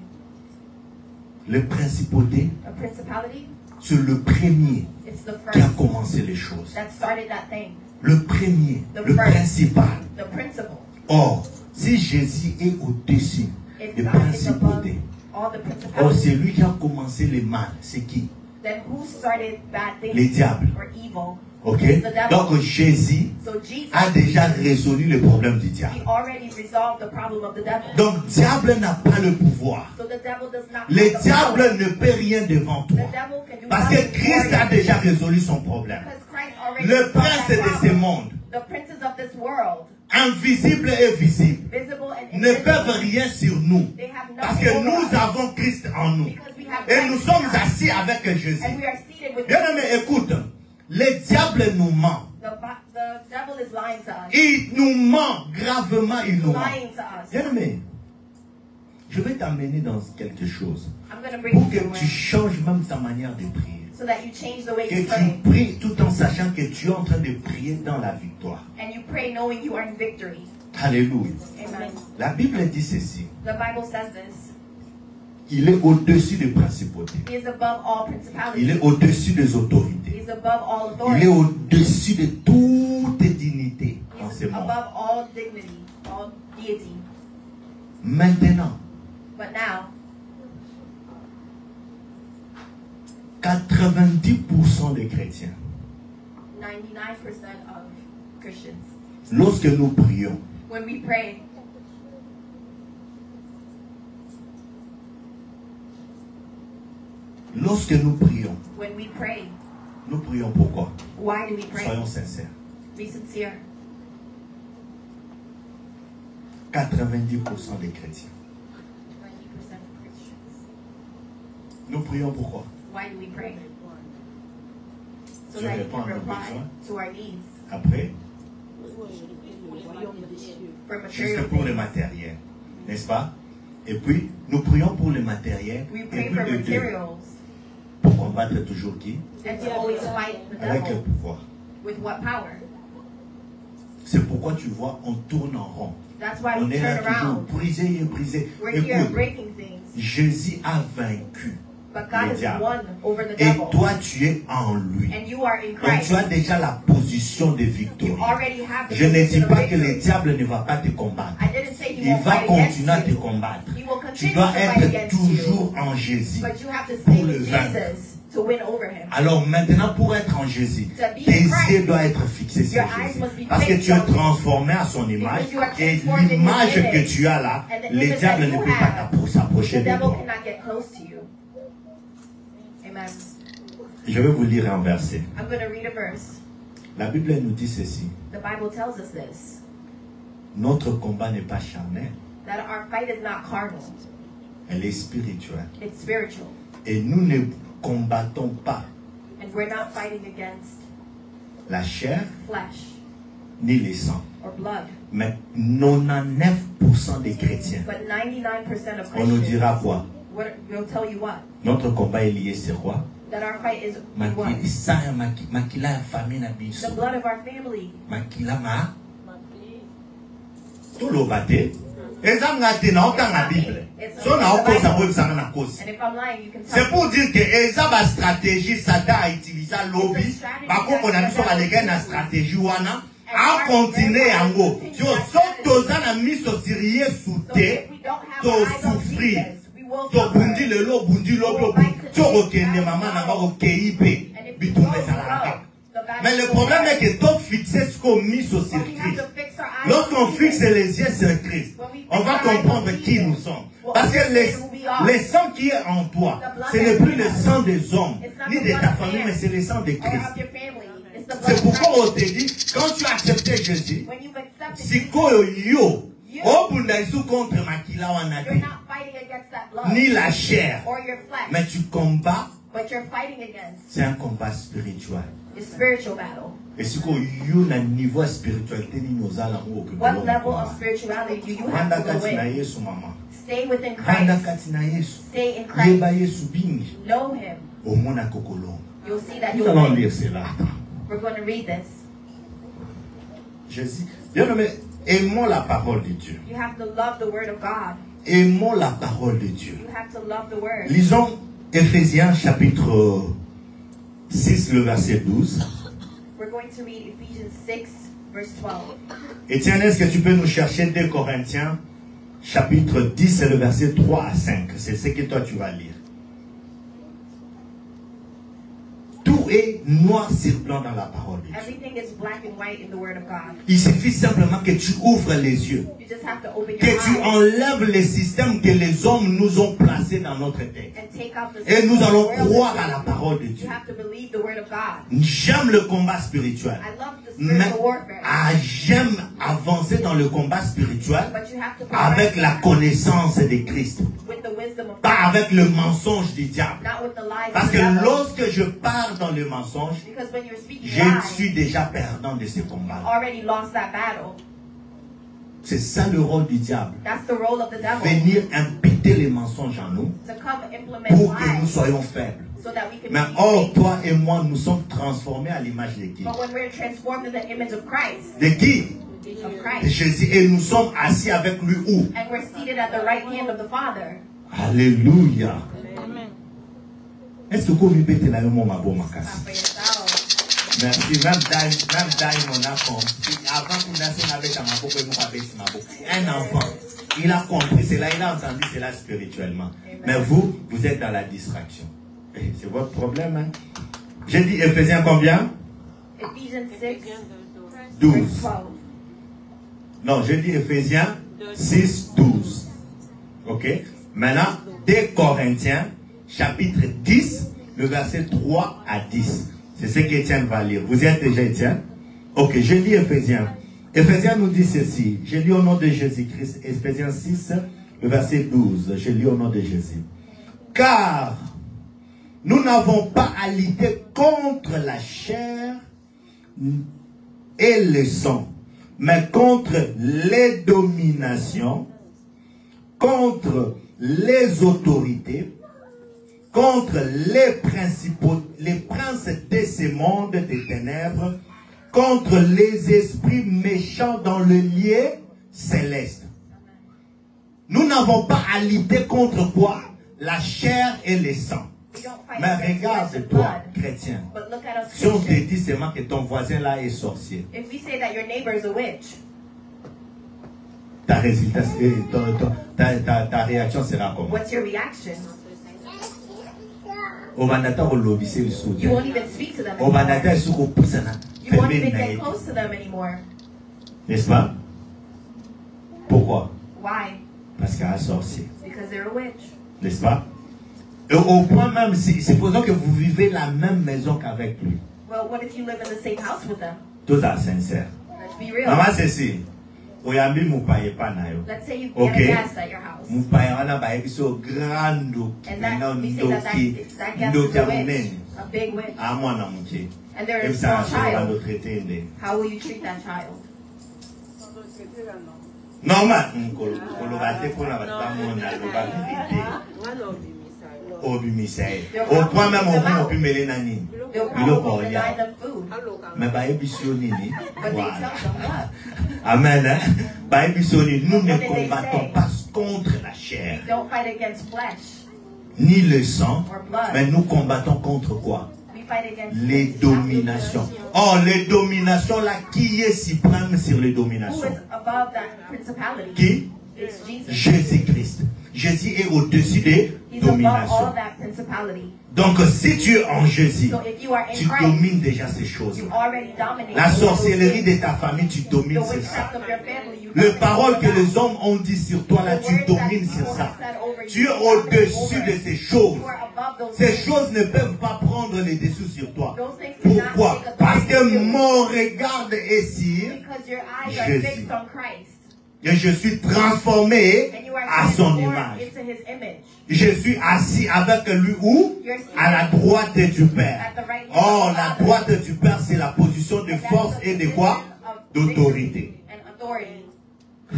Le principauté, A principality, c'est le premier it's the qui a first commencé les choses. that started that thing. Le premier, le principal. The principle. Or, si Jésus est au-dessus If des God is above principautés, all the or c'est principalities, lui qui a commencé les mal, c'est qui? then who started bad Les things diables. or evil? Ok? It's the devil. Donc Jésus So Jesus, a déjà résolu le problème du diable. he already resolved the problem of the devil. Donc diable n'a pas le pouvoir. So the devil does not Le have the power. diable ne peut rien devant The toi. devil can do Parce nothing que Christ for a you. déjà résolu son problème. Because Christ already Le resolved prince that de ce problem. monde, The princes of this world, invisible et visible, visible and ne peuvent invisible, rien sur nous. they have Parce nothing que over nous us. avons Christ en nous. Because we have Et Christ nous sommes in us. assis avec Jésus. And we are seated with Bien aimé, écoute, le diable nous ment. the devil is lying to us. Il nous ment gravement, il nous ment. Lying to us. Bien aimé, je vais t'amener dans quelque chose I'm going to bring pour you que somewhere tu changes même ta manière de prier. so that you change the way Que you tu pray. pries tout en sachant que tu es en train de prier dans la victoire. And you pray knowing you are in victory. Alléluia. Amen. La Bible dit ceci. The Bible says this. Il est au-dessus des principautés. He is above all Il principalities. est au-dessus des He autorités. is above all Il est authority. au-dessus de toute dignité en ce He is monde. above all dignity, all deity. Maintenant, But now, 90% des chrétiens, 99% of Christians, lorsque nous prions, when we pray, lorsque nous prions, nous prions pourquoi? why do we pray? Soyons sincères. Be sincere. 90% des chrétiens. 90% of Christians. Nous prions pourquoi? Why do we pray? so Je that he réponds can à nos reply besoins. to our needs Après, for juste material pour le things. matériel. N'est-ce pas? Et puis, nous prions pour le matériel. We Et pray puis for de Dieu. materials Pour combattre toujours qui? and to always fight the Avec le devil. pouvoir. With what power? C'est pourquoi tu vois, on tourne en rond. That's why On we est là turn toujours, around. briser et briser. We're here Écoute, breaking things. Jésus a vaincu But God le has diable. won over the Et devil. toi, tu es en lui. And you are in Donc Christ. tu as déjà la position de You victoire. already have the Je ne dis position of pas que victory. le diable ne va pas te combattre. I didn't say he Il won't va fight against continuer à te you. combattre. He will Tu continue dois to fight être against toujours you. en Jésus. But you have to stay Pour le with vaincre. Jesus to win over him. Alors maintenant, pour être en Jésus, To be tes in Christ, yeux doivent être fixés sur your eyes Jésus. must be Parce que fixed tu es on him. transformé à son image. Because you are Et transformed in his l'image que image. tu as là, And the le image diable that ne you peut pas have, s'approcher The de devil toi. cannot get close to you. Amen. Je vais vous lire un verset. I'm going to read a verse. La Bible nous dit ceci. The Bible tells us this. Notre combat n'est pas charnel, That our fight is not carnal. elle est spirituelle. It's spiritual. Et nous ne combattons pas And we're not fighting against la chair flesh ni le sang. or blood. Mais 99% des chrétiens, But 99% of on nous Christians dira quoi? will tell you what? Notre combat est lié sur quoi? That our fight is what? Makila famille na The biso. blood of our family. Makila ma. Tout le bate. Ezanga te na okanga Bible. So na okosa bo bisanga na kosi. And if I'm lying, you can tell C'est pour me. dire que eza ba stratégie Satan a utilisé lobby. Bako na biso baleka na stratégie wana. A continuer yango. Yo so toza na miso siriye So soute. if we don't have To our eyes on souffrir. Jesus, we will To bundi suffer. lelo bundi lobo. To okende mama na ba okeipe. And if we Bitumbe go zalaka. the battle Mais le will problème win. est que toi fixé ce qu'on mis sur But we have Christ. to fix our eyes Lorsqu'on on fixe Jesus. les yeux sur Christ, on va comprendre qui nous sommes. Parce que le sang qui est en toi, ce n'est plus le sang des hommes, ni de ta famille, mais c'est le sang de Or Christ. of your family. It's the blood C'est of pourquoi Christ. on te dit, quand tu as accepté Jésus, When you've accepted si Jesus, ko yo, au bunda isu contre makila you're wanate, not fighting against that blood ni la chair, or your flesh, mais tu combats, but you're fighting against c'est un combat spirituel. the spiritual battle. Et si ko yo na niveau spiritualité ni nozala ngo ke What level of spirituality do you have Vanda to go kati na in? Yesu mama. Stay within Vanda Christ. kati na Yesu. Stay in Christ. Yeba Yesu bingi. Know Him. Omona kokolo. You'll see that Nous you'll allons win. lire cela. We're going to read this. Jésus. Bien aimé, aimons la parole de Dieu. You have to love the Word of God. Aimons la parole de Dieu. You have to love the Word. Lisons Éphésiens chapitre 6, le verset 12. We're going to read Ephesians 6, verse 12. Étienne, est-ce que tu peux nous chercher 2 Corinthiens chapitre 10, le verset 3 à 5. C'est ce que toi tu vas lire. Tout est noir sur blanc dans la parole de Dieu. Everything is black and white in the Word of God. Il suffit simplement que tu ouvres les yeux. You just have to open your Que tu eyes enlèves les systèmes que les hommes nous ont placés dans notre tête. and take out the Et nous system of allons the world. croire à la parole de Dieu. You have to believe the Word of God. J'aime le combat spirituel. I love the Mais spiritual warfare. j'aime avancer dans le combat spirituel But you have to avec la progress connaissance de Christ. with the wisdom of Pas God, avec le mensonge du diable. not with the lies Parce of que the devil. lorsque je pars dans le mensonge, Because when you're speaking je lies, suis déjà perdant de ce you combat. already lost that battle. C'est ça le rôle du diable. That's the role of the devil. Venir imputer les mensonges en nous To come implement pour que nous lies soyons faibles. so that we can Mais be or, weak. toi et moi, nous sommes transformés à l'image de qui? But when we're transformed in the image of Christ, De qui? of De Christ, Jésus. Et nous sommes assis avec lui où? and we're seated at the right hand of the Father. Alléluia. Est-ce que vous pouvez péter la main ma bonne Not macasse? for yourself. Merci. Même Daïm, on a compris. Avant qu'on naisse, on avait ta mabou, et nous avait ta mabou. Un enfant, il a compris cela, il a entendu cela spirituellement. Mais vous, vous êtes dans la distraction. C'est votre problème, hein? J'ai dit Éphésiens combien? Ephesians 6, 12. verse 12. Non, j'ai dit Éphésiens 6, 12. Ok? Maintenant, 2 Corinthiens, chapitre 10, le verset 3 à 10. C'est ce qu'Étienne va lire. Vous êtes déjà Étienne? Ok, je lis Éphésiens. Éphésiens nous dit ceci. Je lis au nom de Jésus-Christ. Éphésiens 6, le verset 12. Je lis au nom de Jésus. Car Nous n'avons pas à lutter contre la chair et le sang, mais contre les dominations, contre les autorités, contre les principaux, les princes de ce monde des ténèbres, contre les esprits méchants dans le lieu céleste. Nous n'avons pas à lutter contre quoi? La chair et le sang. Mais regarde-toi, chrétien. Si on te dit seulement que ton voisin là est sorcier, ta réaction sera comment? What's your reaction? You won't even speak to them You anymore. You won't even won't get close to them anymore. N'est-ce pas? Pourquoi? Why? Parce qu'elle est sorcier. Because they're a witch. N'est-ce pas? Et au point même, supposons que vous vivez la même maison qu'avec lui. Well, what if you live in the same house with them? Tout à sincère. Let's be real. Maman, c'est si. Oyambi moupaye pa na yo. Let's say you get Okay. a gas at your house. Moupaye wana ba ebiso grando. And that, we say that gas is a witch. A big witch. Amwana muke. And they're a Ebisa small na child. traité nde. How will you treat that child? Normal. Kolobate pona batamona loba vérité. Obimisai. Au point même au point opimele na nini. They'll Bilo probably koya. deny them food. Mais ba ebiso nini. But they Voilà. tell them what? Amen. Hein? Ba ebiso nini. Nous ne What did they combattons say? pas contre la chair, We don't fight against flesh ni le sang, or blood. mais nous combattons contre quoi? We fight against Les dominations. Oh, les dominations là, qui est suprême sur les Who dominations? is above that principality? Qui? It's Jesus. Jésus-Christ. Jésus est au-dessus des He's above all dominations. that principality. Donc, si tu es en Jésus, So if you are in tu Christ, domines déjà ces choses. you already dominate. La those sorcellerie things. de ta famille, tu The domines sur ça. witchcraft of your family, you Les dominate paroles over que that. les hommes ont dit sur toi, là, The tu words that domines sur people ça. have said over you, Tu es you dominate au-dessus over de it. ces choses. You are above those Ces things. choses ne peuvent pas prendre les dessous sur toi. Those things cannot Pourquoi? take authority Parce que over you. mon regard est sur Because your eyes are Jésus. fixed on Christ. et je suis transformé And you are à son transformed image. into his image. Je suis assis avec lui où? You're seated À la droite du Père. at the right hand Oh, of the la Father. droite du Père, c'est la position de And that's force the et de position quoi? of D'autorité. victory and authority.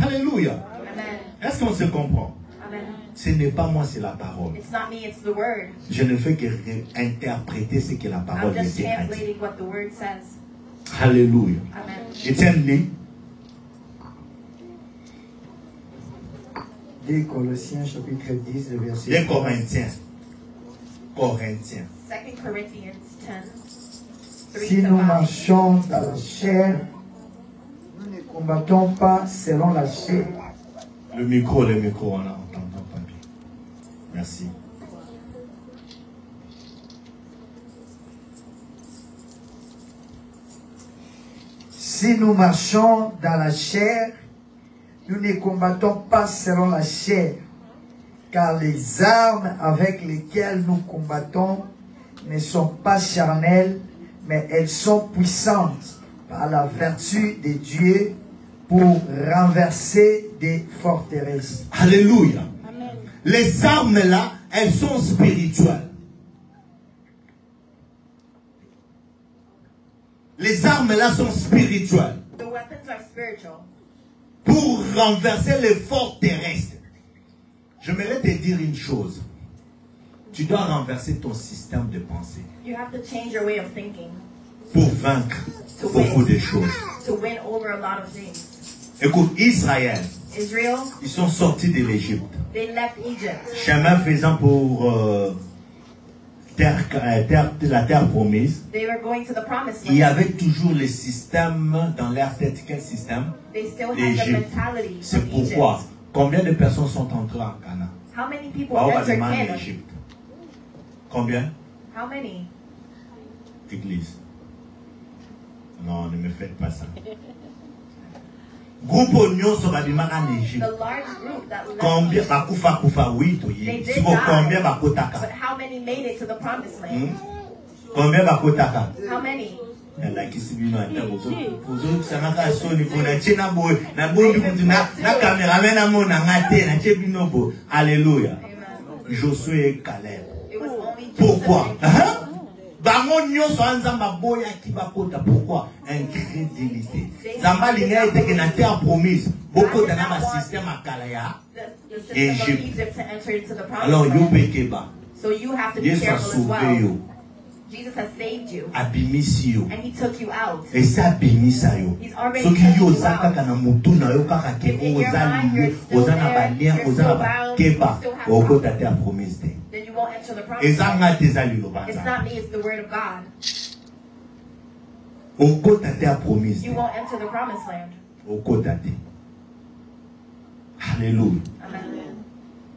Alléluia. Amen. Est-ce qu'on se comprend? Amen. Ce n'est pas moi, c'est la parole. It's not me, it's the word. Je ne fais que interpréter ce que la parole I'm de just Dieu a dit. translating what the word says. Alléluia. Amen. Étienne-Lee. 2 Colossiens chapitre 10, le verset Les Corinthiens. Corinthiens. 2 Corinthians 10, 3 Si to nous 5. marchons dans la chair, nous ne combattons pas selon la chair. Le micro, on n'entend pas bien. Merci. Si nous marchons dans la chair, nous ne combattons pas selon la chair, car les armes avec lesquelles nous combattons ne sont pas charnelles, mais elles sont puissantes par la vertu de Dieu pour renverser des forteresses. Alléluia. Les armes là, elles sont spirituelles. Les armes là sont spirituelles. The weapons are spiritual. Pour renverser les forts terrestres. J'aimerais te dire une chose. Tu dois renverser ton système de pensée You have to change your way of thinking pour vaincre beaucoup de choses. to win over a lot of things. Écoute, Israël, Israel, ils sont sortis de l'Égypte. they left Egypt. Chemin faisant pour la terre promise. They were going to the promised Il y land. avait toujours le système dans leur tête. Quel système? They still had the L'Égypte. mentality C'est of Egypt. pourquoi. Combien de personnes sont entrées en Cana? How many people On va entered demander Canaan? l'Égypte. Combien? How many? Église. Non, ne me faites pas ça. Groupe Oignon sera du en Égypte. The large group that left Combien? Egypt. Bakufa, oui, toi. They Si did vous combien die. bakotaka? But how many made it to the promised land? Combien bakotaka? How many? Alakisi bino ata bozo sanaka soni pona chena boy na bondi kutu na cameraman na mona ngate na che bino bo. Alléluia. Amen. Josué et Caleb. It was only Pourquoi? Pourquoi? Incrédulité. Zambali était que la terre promise. Beaucoup de système à Kalaya. Alors, so you have to be careful as well. Jesus has saved you. And he took you out. He's already taken you out. If in your mind you're still there, you're still bound, you still have power, then you won't enter the promised land. It's not me, it's the word of God. You won't enter the promised land. Hallelujah. Amen.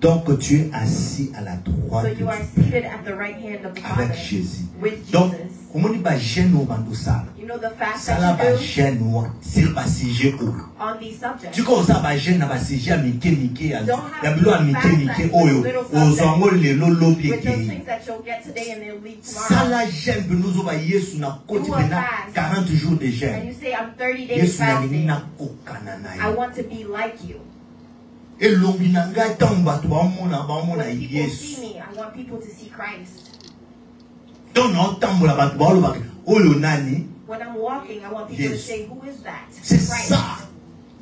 Donc tu es assis à la droite So you are seated at the right hand of the Father avec Jésus. with Jesus. Donc, comment on dit gêne au bandeau ça? You know the fast Ça là that you va gêne ou c'est pas siégé où? do on these subjects. Tu connais ça va gêne na va siégé à Mickey ya Don't bilo à Mickey oyo ozango le lolo with those piqué. things that you'll get today and they'll leave Ça tomorrow. là gêne nous va Yesu na côté maintenant 40 jours de And gêne. you say, I'm 30 days Yesu na fasting. na kokana na I yo. want to be like you. Et longi na ngai tamba to ba mona When people Yesu. see me, I want people to see Christ. Donc non tambola ba ba lo oyo nani? When I'm walking, I want people to Yes. say, who is that? C'est Christ. ça.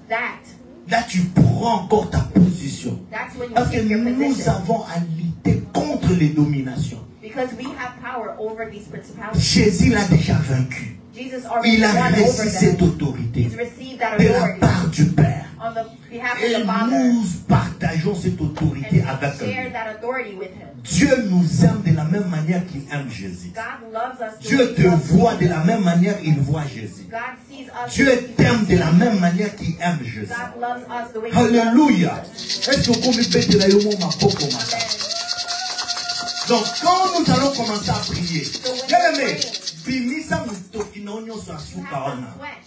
That. Là, tu prends encore ta position. That's when you Parce que take your nous position. avons à lutter contre les dominations. Because we have power over these principalities. Jésus l'a déjà vaincu. Jesus already Il a won reçu over cette them. autorité He's received that de la authority part du Père. on the behalf of Et the Father. nous partageons cette And autorité we avec share lui. that authority with him. Dieu nous aime de la même manière qu'il aime Jésus. God loves us the way Dieu he te loves voit you. de la même manière qu'il voit Jésus. God sees us Dieu the way he t'aime sees de la us. même manière qu'il aime Jésus. God loves us the way he loves Alléluia. Jesus. Est-ce que vous pouvez mettre la yomo ma poko ma? Amen. Donc, quand nous allons commencer à prier, bien aimé, bimisa mutoki na onyo sa You suka have to wana. sweat.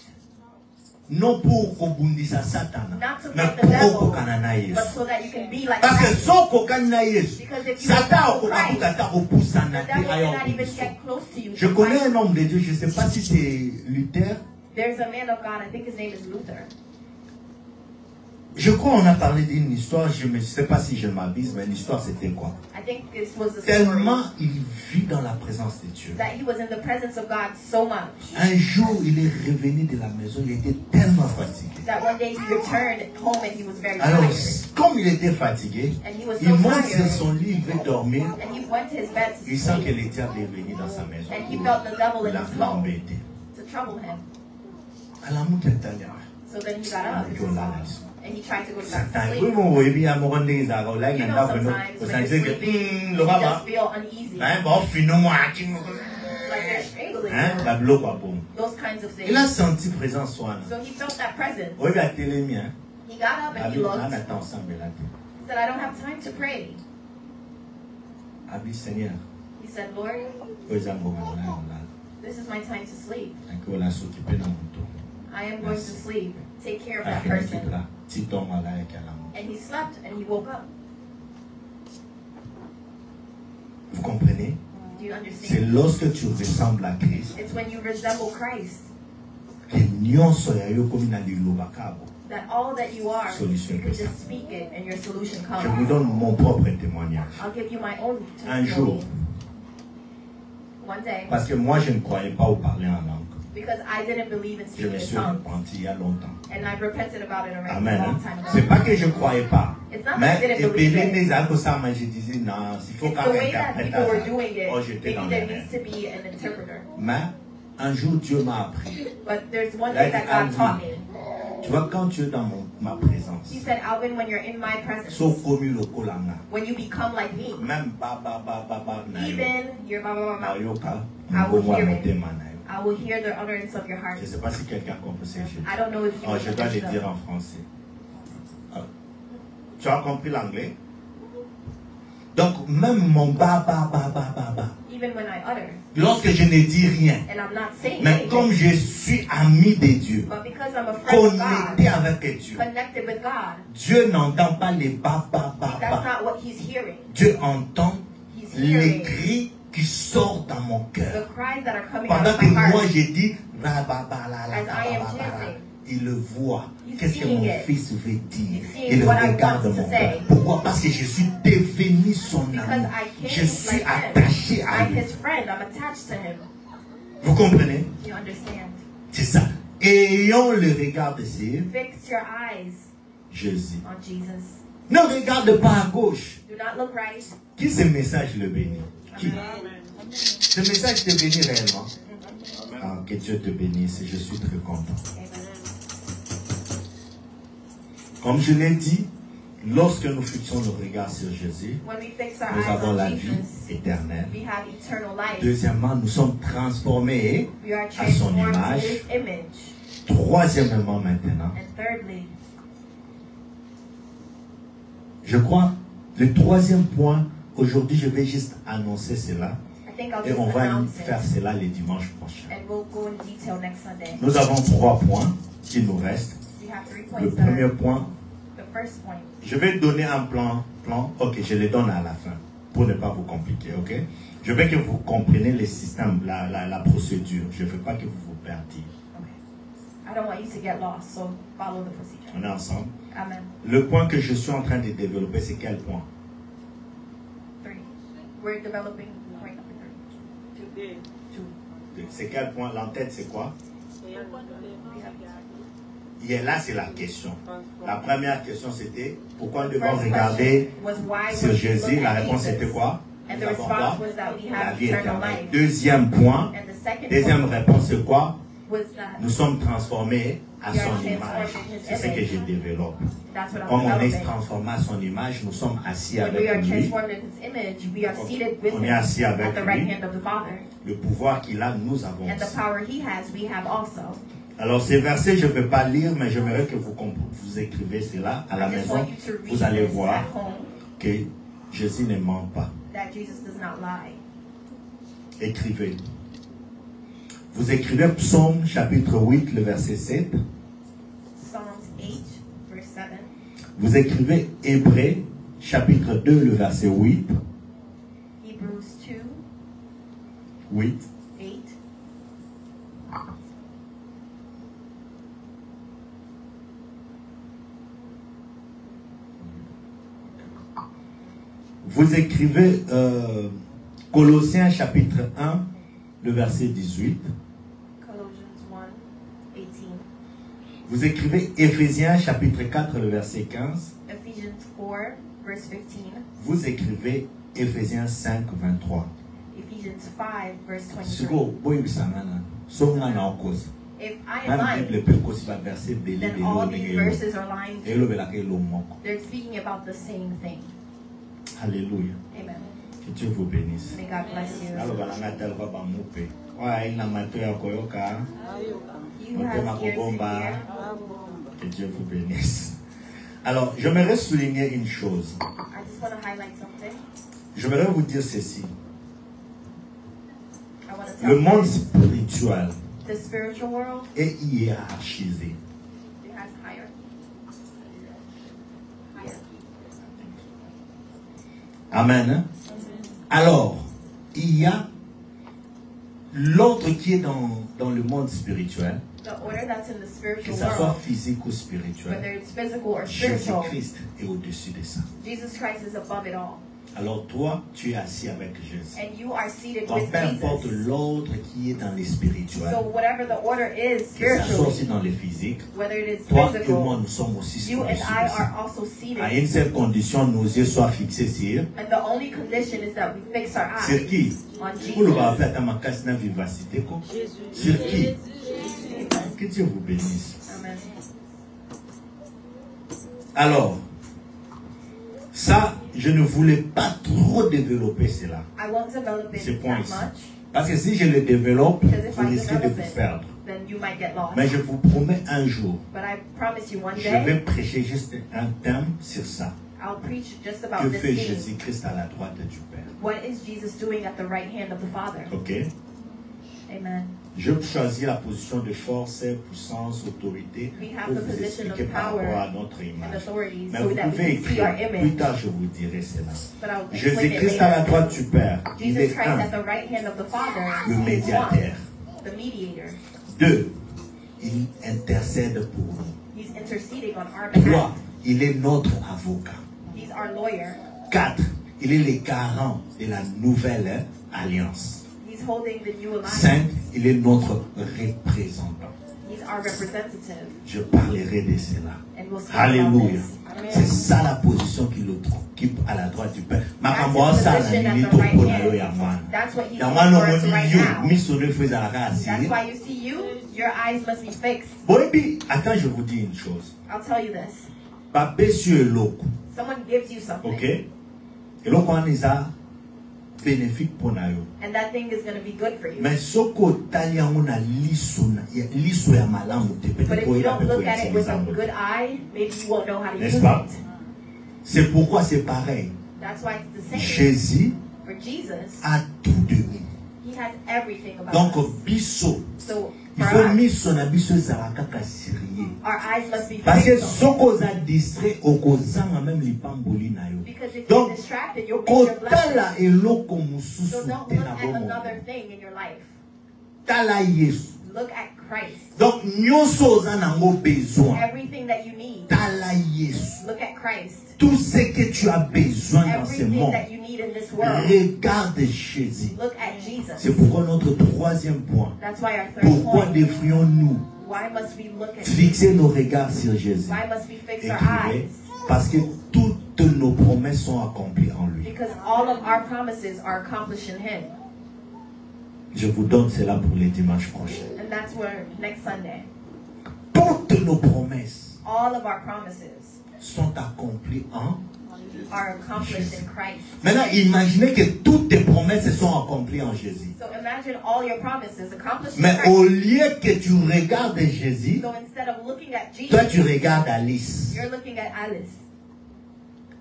Non pour kobundisa Satana, Not to mais fight the pour devil, kokana na but Yesu. so that you can be like Parce que Christ. so kokana na Yesu, Because if you Satan follow okokabuka Christ, ta kopusa the na te devil ayo cannot even kopusa. get close to you. Je connais un homme de Dieu, je ne sais pas si c'est Luther. There's a man of God, I think his name is Luther. Je crois qu'on a parlé d'une histoire, je ne sais pas si je m'abuse, mais l'histoire c'était quoi? I think this was the story Tellement il vit dans la présence de Dieu. that he was in the presence of God so much Un jour, il est revenu de la maison, il était tellement fatigué. that one day he returned home and he was very Alors, tired. comme il était fatigué, And he was il so monte sur tired. son lit, il veut dormir. And he went to his bed to Il sent que sleep. le diable est venu dans sa maison. And he felt the devil Il in a his home embêté. to trouble him. Alors, mon Italien. So then he got up and he tried to go back to Oui, sleep. mon oui, bien, mon rendez-vous, là, là, il y You a know un sometimes peu, when you're sleeping, you le rabat. just feel uneasy. Hein, bon, finalement, Like you're struggling. hein, la bloc, quoi, bon. Those kinds of Il a things. senti présence, soit, So he felt that presence. oui, la télé, hein. He got up La and he vie, looked. on attend ensemble, là. He said, I don't have time to pray. Abi, Seigneur, He said, Lord, oui, ça, bon, là, this is my time to sleep. on a s'occuper dans mon tour. I am going to sleep. Take care of Ah, that person. si ton malade est à la main. And he slept and he woke up. Vous comprenez? Do you C'est understand? lorsque tu ressembles à Christ It's when you resemble Christ que nyonso ya yo komi na liloba kabo. that all that you are, Solution you can possible. just speak it and your solution Je vous comes. donne mon propre témoignage. I'll give you my own Un jour, testimony. One day, parce que moi je ne croyais pas au parler en langue. because I didn't believe in Je speaking me in suis tongues, repenti il y a longtemps. and I've repented about it already Amen. a Hein? long time ago. C'est pas que je ne croyais pas. It's not Mais that I didn't believe et it. mais je disais non, il faut It's qu'on the way that interprète people were ça. doing it. Oh, j'étais dans Maybe there les needs rêves. to be an interpreter. Mais un jour Dieu m'a appris. But there's one Like thing that God Alvin. taught me. Tu vois, quand tu es dans ma présence, He said, Alvin, when you're in my presence, sauf comme le kolanga, when you become like me, même ba na yo. even your Na yo ka, I will ngomwa hear it. motema na yo. I will hear the utterance of your heart. Je ne sais pas si quelqu'un comprend ce que je dis. I don't know if you Oh, je dois le understand. dire en français. Ah. Tu as compris l'anglais? Donc, même mon ba. Even when I utter, Lorsque je ne dis rien, and I'm not saying mais comme anything, je suis ami de Dieu, but because I'm a friend of connecté God, avec Dieu, connected with God, Dieu n'entend pas les ba. that's not what he's hearing. Dieu entend He's les hearing cris qui sortent dans mon the cœur. cries that are coming out Pendant of que my moi heart je dis as I am chanting. Il le voit. Qu'est-ce que mon fils veut dire? Il le regarde mon cœur. Pourquoi? Parce que je suis devenu son ami. Je suis attaché à lui. Vous comprenez? C'est ça. Ayons le regard de Jésus. Ne regarde pas à gauche. Qui ce message le bénit? Qui? Ce message te bénit réellement? Ah, que Dieu te bénisse. Je suis très content. Comme je l'ai dit, lorsque nous fixons nos regards sur Jésus, nous avons la vie éternelle. Deuxièmement, nous sommes transformés à son image. Troisièmement, maintenant, je crois, le troisième point, aujourd'hui, je vais juste annoncer cela. Et on va faire cela les dimanches prochains. Nous avons 3 points qui nous restent. Le premier point, je vais donner un plan, ok, je le donne à la fin, pour ne pas vous compliquer, ok? Je veux que vous compreniez le système, la procédure. Je ne veux pas que vous vous perdiez. On est ensemble? Amen. Le point que je suis en train de développer, c'est quel point? C'est quel point? L'entête, c'est quoi? Et là, c'est la question. La première question, c'était pourquoi nous devons regarder sur Jésus? La réponse était quoi? Nous avons quoi? La vie éternelle. Deuxième point, deuxième réponse, c'est quoi? Nous sommes transformés à son image. C'est ce que je développe. Comme on est transformé à son image, nous sommes assis avec lui. On est assis avec lui. Le pouvoir qu'il a, nous avons aussi. Alors ces versets, je ne vais pas lire, mais j'aimerais que vous écrivez cela à la maison. Vous allez voir que Jésus ne ment pas. Écrivez. Vous écrivez Psaume chapitre 8, le verset 7. Vous écrivez Hébreux chapitre 2, le verset 8. Hebrews 2, 8. 8. Vous écrivez Colossiens chapitre 1, le verset 18. Vous écrivez Éphésiens chapitre 4, le verset 15. Ephesians 4, verse 15. Vous écrivez Éphésiens 5, 23. Ephesians 5, verse 23. If I lie, then all these verses are lying too. They're speaking about the same thing. Alléluia. Amen. Que Dieu vous bénisse. May God bless you. You have ears to hear. Que Dieu vous bénisse. Alors, j'aimerais souligner une chose. I just want to highlight something. J'aimerais vous dire ceci. I want to tell Le you monde spirituel the spiritual world, est hiérarchisé. it has higher. Amen. Alors, il y a l'ordre qui est dans le monde spirituel, The order that's in the que spiritual ce soit world, physique ou spirituel, whether it's physical or spiritual, Jésus-Christ est au-dessus de ça. Jesus Christ is above it all. Alors toi, tu es assis avec Jésus. And you are seated Donc, with peu importe Jesus. l'ordre qui est dans les spirituels, So whatever the order is que ça soit aussi spiritually, dans les physiques, whether it is toi et moi, physical, nous sommes aussi you and au-dessus I de ça. are also À seated. une seule condition, nos yeux soient fixés sur And the only condition is that we fix our sur eyes qui? on Pour le Jesus. va faire ta macasse na vivacité, quoi. Sur qui? Que Dieu vous bénisse. Amen. Alors, ça, je ne voulais pas trop développer cela. I won't develop Ce it point that ici. much Parce que si je le développe, because if vous I risquez de develop vous it, perdre. then you might get lost. Mais je vous promets un jour, But I promise you one je vais day prêcher juste un thème sur ça. I'll preach just Que about this fait theme. Jésus-Christ à la droite du Père? What is Jesus doing at the right hand of the Father? Ok? Amen. Je choisis la position de force, puissance, autorité We have pour the vous position expliquer of par power rapport à notre and image. authority Mais so vous that we pouvez can see our écrire. Plus image. tard, je vous dirai cela. But I'll explain it Jésus-Christ à la later. droite du Père, il Jesus est Christ at un. the right hand of the Father Le is médiateur. one, the mediator. 2. il intercède pour nous. He's interceding on our behalf. 3. Il est notre avocat. He's our lawyer. 4. Il est le garant de la nouvelle alliance. He's holding the new alliance. 5. Il est notre représentant. He's our representative. Je parlerai de cela. And we'll speak Alléluia. about this. C'est ça la position qu'il occupe à la droite du Père. That's what he's doing for us right now. That's why you see you, your eyes must be fixed. Attends, je vous dis une chose. I'll tell you this. Someone gives you something. Okay? Et là, on est bénéfique pour nous. And that thing is going to be good for you. Mais ce que tu as on a liso ya malamu te but if you don't look at it with a good eye, maybe you won't know how to use it. C'est pourquoi c'est pareil. That's why it's the same. Jésus for Jesus a tout de nous. He has everything about donc us. biso So il faut miso na biso ezala kaka sérieux. Our eyes must be parce que fixed. soko za distrait okozanga même lipamboli na yo. Because if donc you're distracted, you'll miss your kotala blessing. eloko mususu So don't te look na at bomo. another thing in your life. Tala Yesu. Look at Christ. donc nyonso oza nango besoin. Everything that you need. Tala Yesu. Look at Christ. Tout ce que tu as besoin dans ce Everything monde, that you need in this world. regarde Jésus. Look at Jesus. C'est pourquoi notre troisième point. That's why our third Pourquoi point. devrions-nous Why must we look at fixer nos regards sur Jésus? Why must we fix our Écrivez, eyes? parce que toutes nos promesses sont accomplies en lui. Because all of our promises are accomplished in Him. Je vous donne cela pour les dimanches prochains. And that's where next Sunday. Toutes nos promesses All of our promises sont accomplies en are accomplished in Christ. Maintenant, imaginez que toutes tes promesses sont accomplies en Jésus. So imagine all your promises accomplished in Mais Christ. au lieu que tu regardes Jésus, So instead of looking at Jesus, toi tu regardes Alice. you're looking at Alice.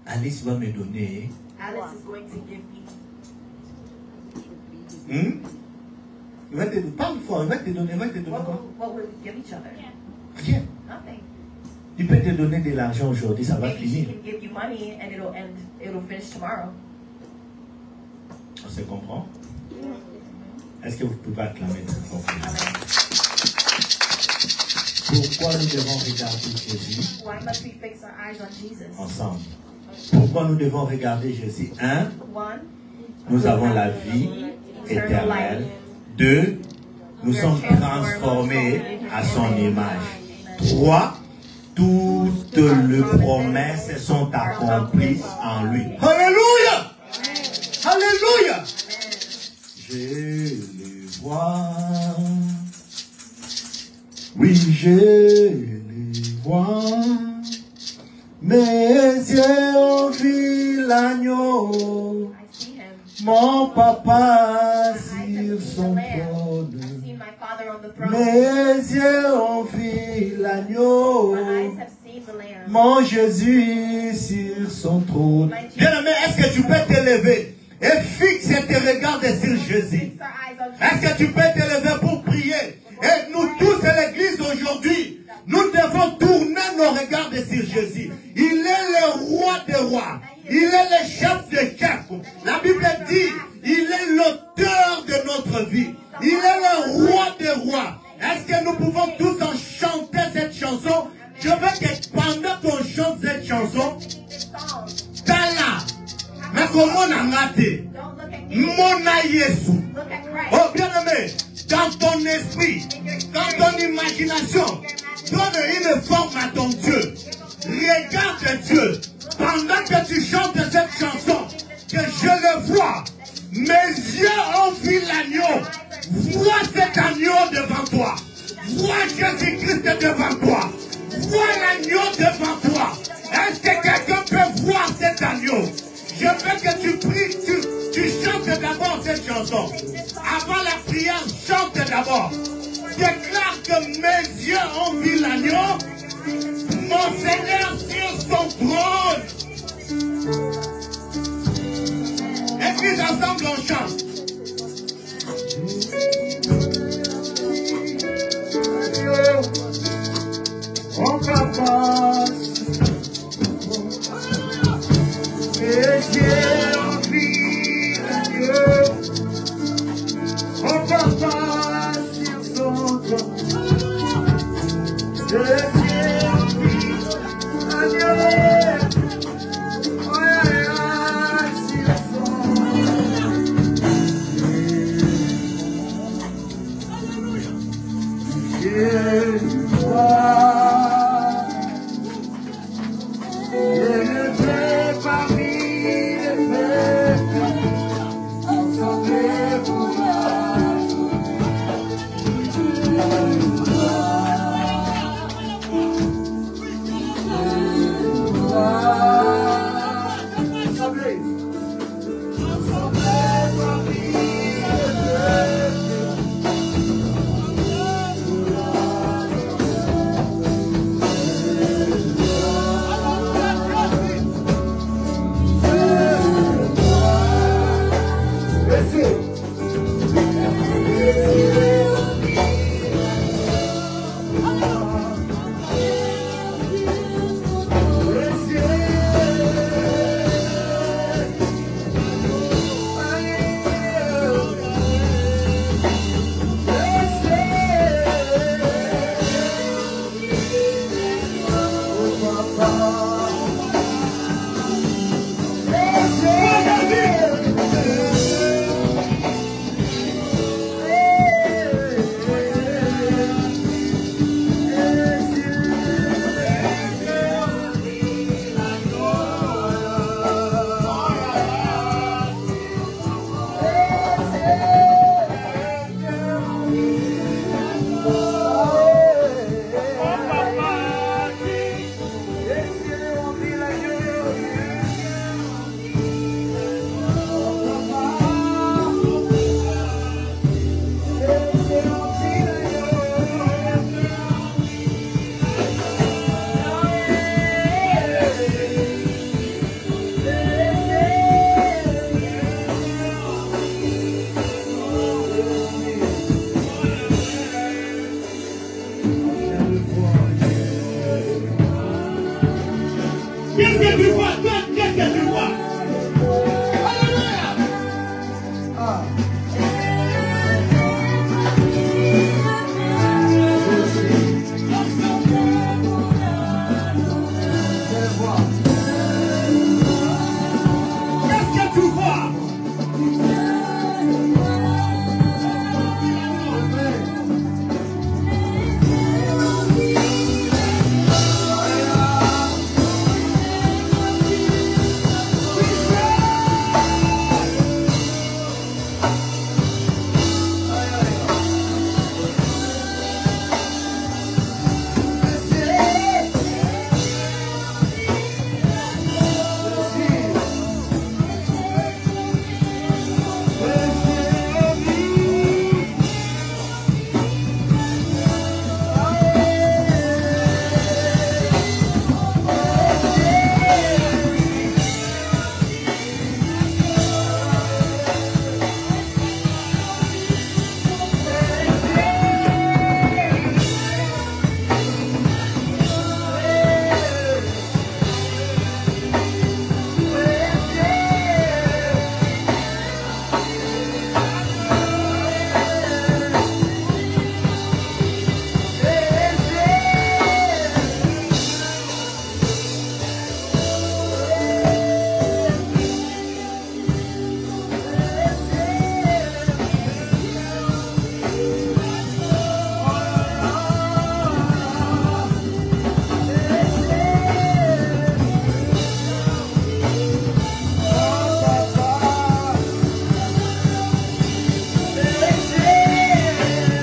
Alice va me donner. Alice is going to give me. Il va te parle fort, il va te donner quoi? What would we give each other? Rien. Nothing. Il peut te donner de l'argent aujourd'hui, ça va Maybe he finir. can give you money and it'll finish tomorrow. On se comprend? Est-ce que vous pouvez acclamer très fort? Pourquoi nous devons regarder Jésus? Why must we fix our eyes on Jesus? Ensemble. Pourquoi nous devons regarder Jésus? 1. One, Nous avons la vie éternelle. 2. Nous sommes transformés à son image. 3. Toutes les promesses sont accomplies en lui. Alléluia! Alléluia! Je les vois. Oui, je les vois. Mes yeux ont vu l'agneau. I see him. Mon papa My eyes sur have seen the son Lamb. trône. I've seen my Father on the throne. Mes yeux ont vu l'agneau. My eyes have seen the Lamb. Mon Jésus sur son trône. Bien-aimé, est-ce que tu peux te lever et fixer tes regards sur Jésus? Fix our eyes on Est-ce Jesus. que tu peux te lever pour prier? Et nous tous à l'église aujourd'hui, nous devons tourner nos regards sur Jésus. Il est le roi des rois. Il est le chef des chefs. La Bible dit, il est l'auteur de notre vie. Il est le roi des rois. Est-ce que nous pouvons tous en chanter cette chanson? Je veux que pendant qu'on chante cette chanson, Tala, mais comment on a maté? Don't look at me. Mona Yesu. Look at Christ. Oh, bien-aimé, dans ton esprit, dans ton imagination, donne une forme à ton Dieu. Regarde Dieu. Pendant que tu chantes cette chanson, que je le vois, mes yeux ont vu l'agneau. Vois cet agneau devant toi. Vois Jésus-Christ devant toi. Vois l'agneau devant toi. Est-ce que quelqu'un peut voir cet agneau? Je veux que tu pries, tu chantes d'abord cette chanson. Avant la prière, chante d'abord. Déclare que mes yeux ont vu l'agneau. Mon Seigneur sur son trône. Et puis ensemble on chante. On papa, mes yeux ont vu l'agneau. On papa sur son trône.